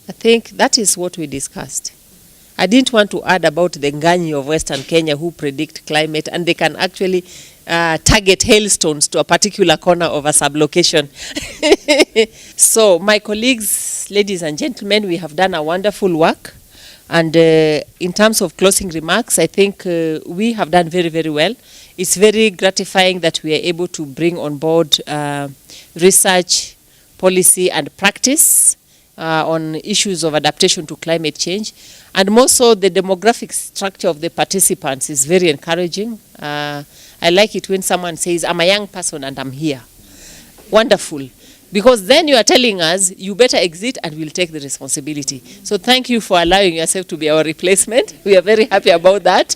I think that is what we discussed. I didn't want to add about the Nganyi of Western Kenya who predict climate, and they can actually target hailstones to a particular corner of a sublocation. So my colleagues, ladies and gentlemen, we have done a wonderful work. And in terms of closing remarks, I think we have done very, very well. It's very gratifying that we are able to bring on board research, policy, and practice on issues of adaptation to climate change. And more so, the demographic structure of the participants is very encouraging. I like it when someone says, I'm a young person and I'm here. Wonderful. Because then you are telling us, you better exit and we'll take the responsibility. So thank you for allowing yourself to be our replacement. We are very happy about that.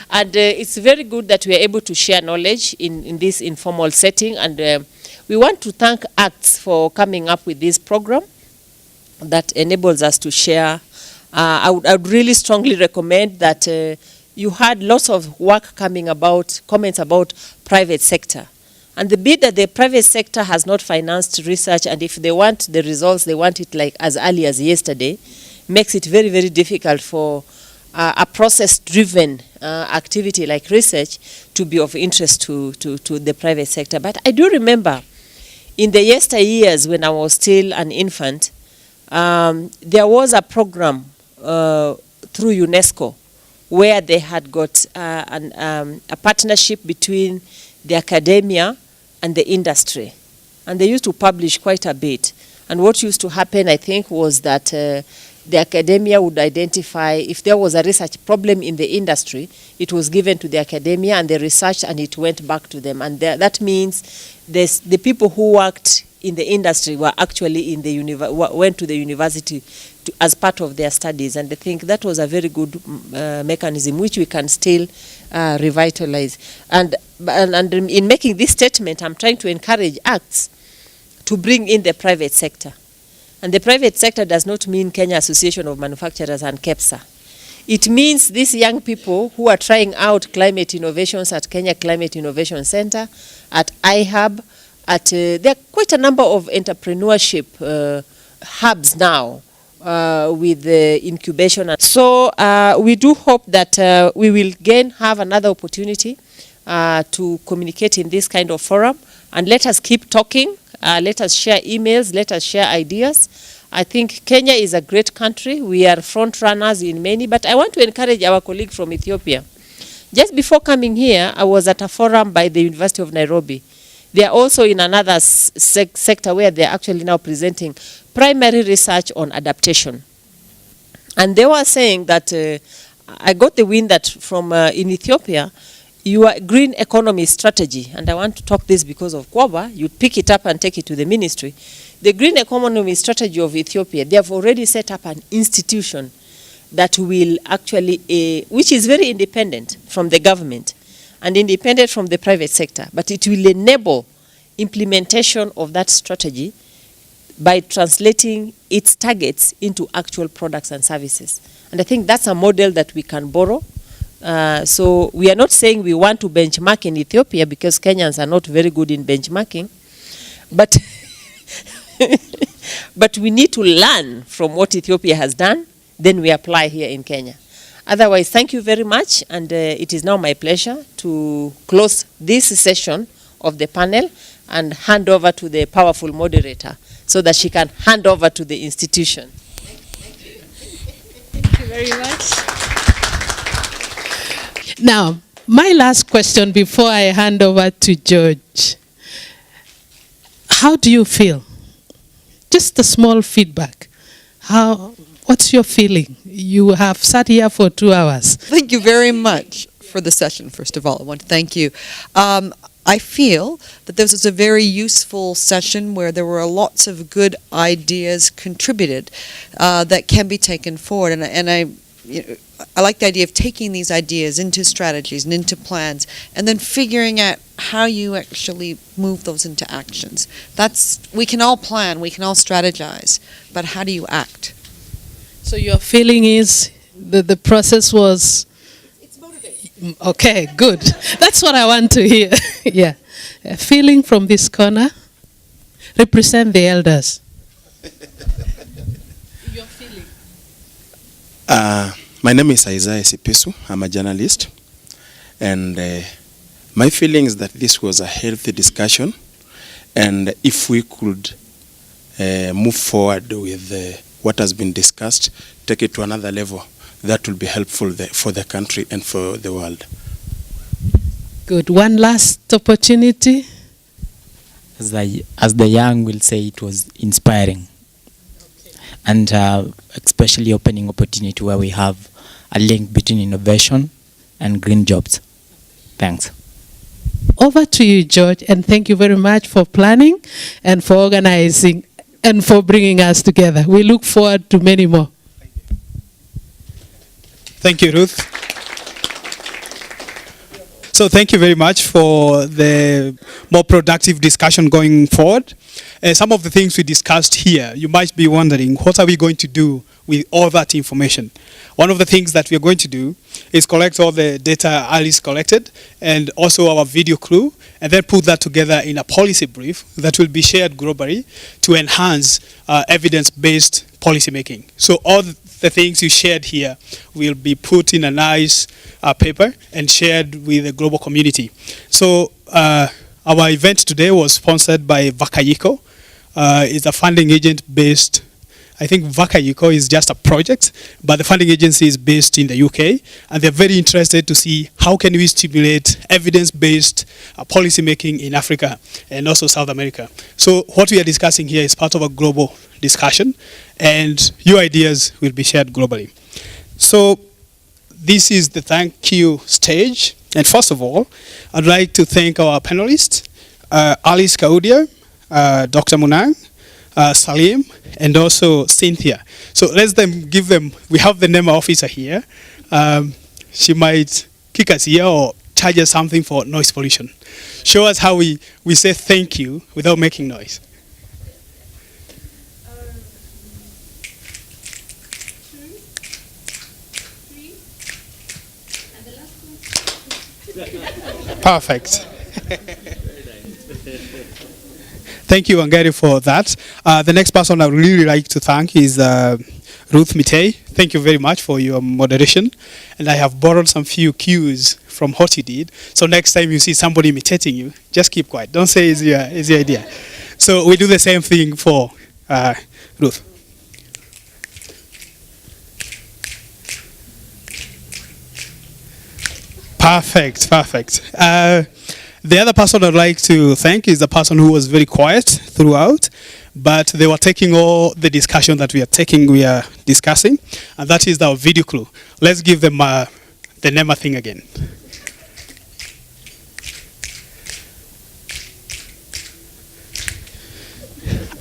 And it's very good that we are able to share knowledge in this informal setting. And we want to thank ACTS for coming up with this program that enables us to share. I would really strongly recommend that you had lots of work coming about, comments about private sector. And the bit that the private sector has not financed research, and if they want the results, they want it like as early as yesterday, makes it very, very difficult for a process-driven activity like research to be of interest to the private sector. But I do remember in the yesteryears when I was still an infant, there was a program through UNESCO where they had got a partnership between the academia and the industry. And they used to publish quite a bit. And what used to happen, I think, was that the academia would identify if there was a research problem in the industry, it was given to the academia and they researched and it went back to them. And that means the people who worked in the industry were actually in the went to the university as part of their studies. And I think that was a very good mechanism which we can still revitalize. And in making this statement, I'm trying to encourage ACTS to bring in the private sector. And the private sector does not mean Kenya Association of Manufacturers and KEPSA. It means these young people who are trying out climate innovations at Kenya Climate Innovation Center, at IHub, there are quite a number of entrepreneurship hubs now with the incubation. So we do hope that we will again have another opportunity to communicate in this kind of forum, and let us keep talking, let us share emails, let us share ideas. I think Kenya is a great country. We are front runners in many, but I want to encourage our colleague from Ethiopia. Just before coming here, I was at a forum by the University of Nairobi. They are also in another sector where they are actually now presenting primary research on adaptation. And they were saying that, I got the wind that from in Ethiopia, your green economy strategy, and I want to talk this because of Kwaba, you pick it up and take it to the ministry. The green economy strategy of Ethiopia, they have already set up an institution that will actually, which is very independent from the government and independent from the private sector, but it will enable implementation of that strategy by translating its targets into actual products and services. And I think that's a model that we can borrow. So we are not saying we want to benchmark in Ethiopia, because Kenyans are not very good in benchmarking, but but we need to learn from what Ethiopia has done, then we apply here in Kenya. Otherwise, thank you very much, and it is now my pleasure to close this session of the panel and hand over to the powerful moderator so that she can hand over to the institution. Thank you. Thank you very much. Now, my last question before I hand over to George. How do you feel? Just a small feedback. What's your feeling? You have sat here for 2 hours. Thank you very much for the session, first of all. I want to thank you. I feel that this was a very useful session where there were lots of good ideas contributed that can be taken forward. And I like the idea of taking these ideas into strategies and into plans, and then figuring out how you actually move those into actions. We can all plan, we can all strategize, but how do you act? So your feeling is that the process was... It's motivating. Okay, good. That's what I want to hear. Yeah. A feeling from this corner. Represent the elders. Your feeling. My name is Isaiah Sipisu. I'm a journalist. And my feeling is that this was a healthy discussion. And if we could move forward with what has been discussed, take it to another level, that will be helpful for the country and for the world. Good. One last opportunity. As the young will say, it was inspiring. Okay. And especially opening opportunity where we have a link between innovation and green jobs. Thanks. Over to you, George, and thank you very much for planning and for organizing and for bringing us together. We look forward to many more. Thank you, Ruth. So thank you very much for the more productive discussion going forward. Some of the things we discussed here, you might be wondering, what are we going to do with all that information? One of the things that we are going to do is collect all the data Alice collected and also our video crew, and then put that together in a policy brief that will be shared globally to enhance evidence-based policymaking. So all the things you shared here will be put in a nice paper and shared with the global community. So our event today was sponsored by Vakayiko. It's a funding agent based, I think Vakayiko is just a project, but the funding agency is based in the UK, and they're very interested to see how can we stimulate evidence-based policy making in Africa and also South America. So what we are discussing here is part of a global discussion, and your ideas will be shared globally. So this is the thank you stage. And first of all, I'd like to thank our panelists, Alice Kaudia, Dr. Munang, Salim, and also Cynthia. So let's give them, we have the NEMA officer here. She might kick us here or charge us something for noise pollution. Show us how we say thank you without making noise. Perfect. Thank you, Wangari, for that. The next person I would really like to thank is Ruth Mitei. Thank you very much for your moderation. And I have borrowed some few cues from what you did. So next time you see somebody imitating you, just keep quiet. Don't say it's your idea. So we do the same thing for Ruth. Perfect, perfect. The other person I'd like to thank is the person who was very quiet throughout, but they were taking all the discussion that we are discussing, and that is our video crew. Let's give them the NEMA thing again.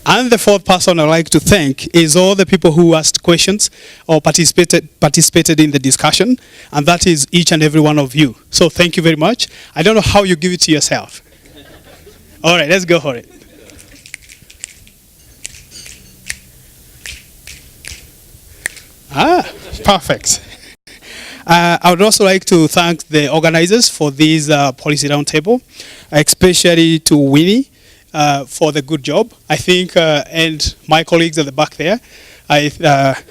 And the fourth person I'd like to thank is all the people who asked questions or participated in the discussion, and that is each and every one of you. So thank you very much. I don't know how you give it to yourself. All right, let's go for it. Perfect. I would also like to thank the organizers for this policy roundtable, especially to Winnie. For the good job, I think, and my colleagues at the back there, I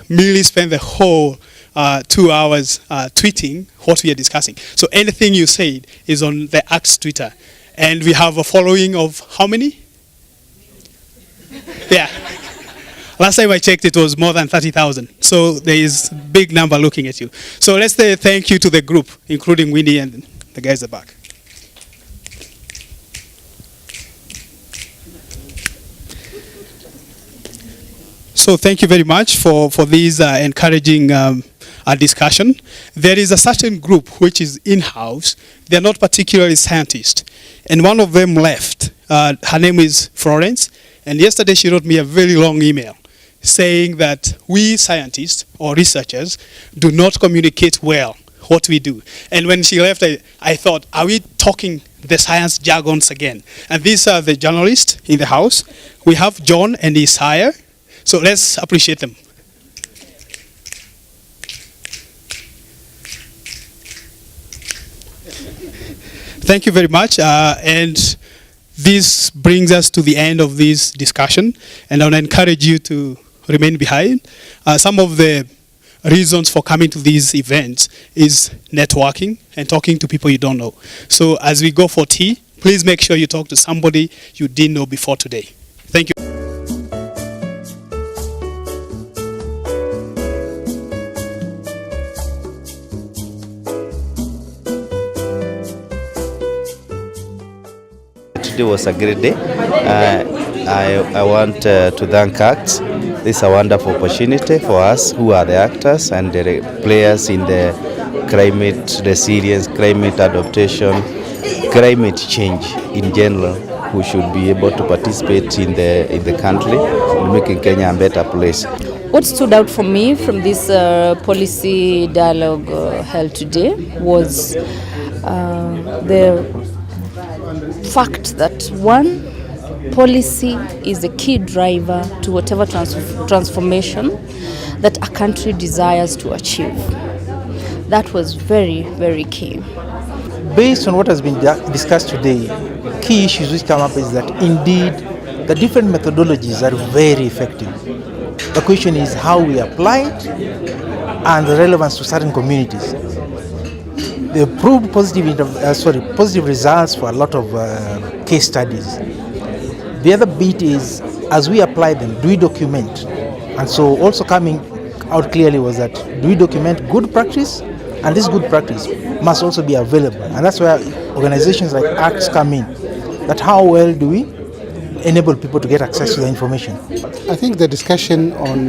merely spent the whole 2 hours tweeting what we are discussing. So anything you said is on the ACT's Twitter. And we have a following of how many? Yeah. Last time I checked, it was more than 30,000. So there is a big number looking at you. So let's say thank you to the group, including Winnie and the guys at the back. So thank you very much for this encouraging discussion. There is a certain group which is in-house. They are not particularly scientists. And one of them left. Her name is Florence. And yesterday she wrote me a very long email saying that we scientists or researchers do not communicate well what we do. And when she left, I thought, are we talking the science jargons again? And these are the journalists in the house. We have John and Isaiah. So let's appreciate them. Thank you very much. And this brings us to the end of this discussion. And I want to encourage you to remain behind. Some of the reasons for coming to these events is networking and talking to people you don't know. So as we go for tea, please make sure you talk to somebody you didn't know before today. Thank you. Today was a great day. I want to thank ACT. This is a wonderful opportunity for us who are the actors and the players in the climate resilience, climate adaptation, climate change in general, who should be able to participate in the country and making Kenya a better place. What stood out for me from this policy dialogue held today was the fact that one, policy is a key driver to whatever transformation that a country desires to achieve. That was very, very key. Based on what has been discussed today, key issues which come up is that indeed the different methodologies are very effective. The question is how we apply it and the relevance to certain communities. They proved positive results for a lot of case studies. The other bit is, as we apply them, do we document? And so also coming out clearly was that, do we document good practice? And this good practice must also be available. And that's where organizations like ACTS come in. That how well do we enable people to get access to the information? I think the discussion on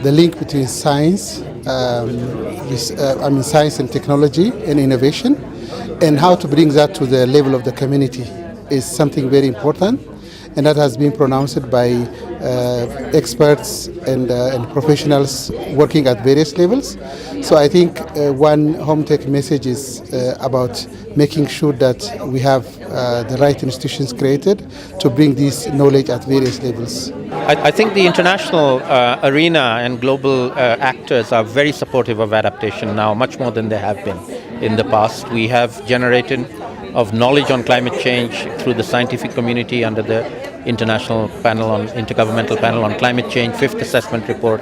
the link between science, science and technology and innovation, and how to bring that to the level of the community is something very important, and that has been pronounced by experts and professionals working at various levels. So I think one home tech message is about making sure that we have the right institutions created to bring this knowledge at various levels. I think the international arena and global actors are very supportive of adaptation now, much more than they have been in the past. We have generated of knowledge on climate change through the scientific community under the Intergovernmental Panel on Climate Change, 5th Assessment Report.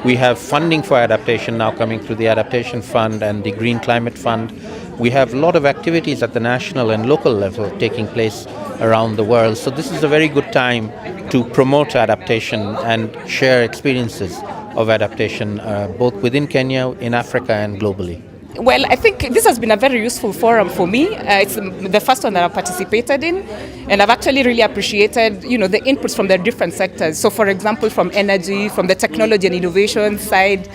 We have funding for adaptation now coming through the Adaptation Fund and the Green Climate Fund. We have a lot of activities at the national and local level taking place around the world. So this is a very good time to promote adaptation and share experiences of adaptation, both within Kenya, in Africa, and globally. Well, I think this has been a very useful forum for me. It's the first one that I've participated in, and I've actually really appreciated, the inputs from the different sectors. So, for example, from energy, from the technology and innovation side,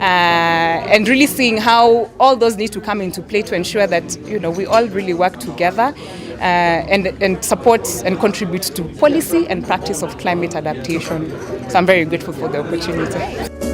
and really seeing how all those need to come into play to ensure that, we all really work together and support and contribute to policy and practice of climate adaptation. So I'm very grateful for the opportunity.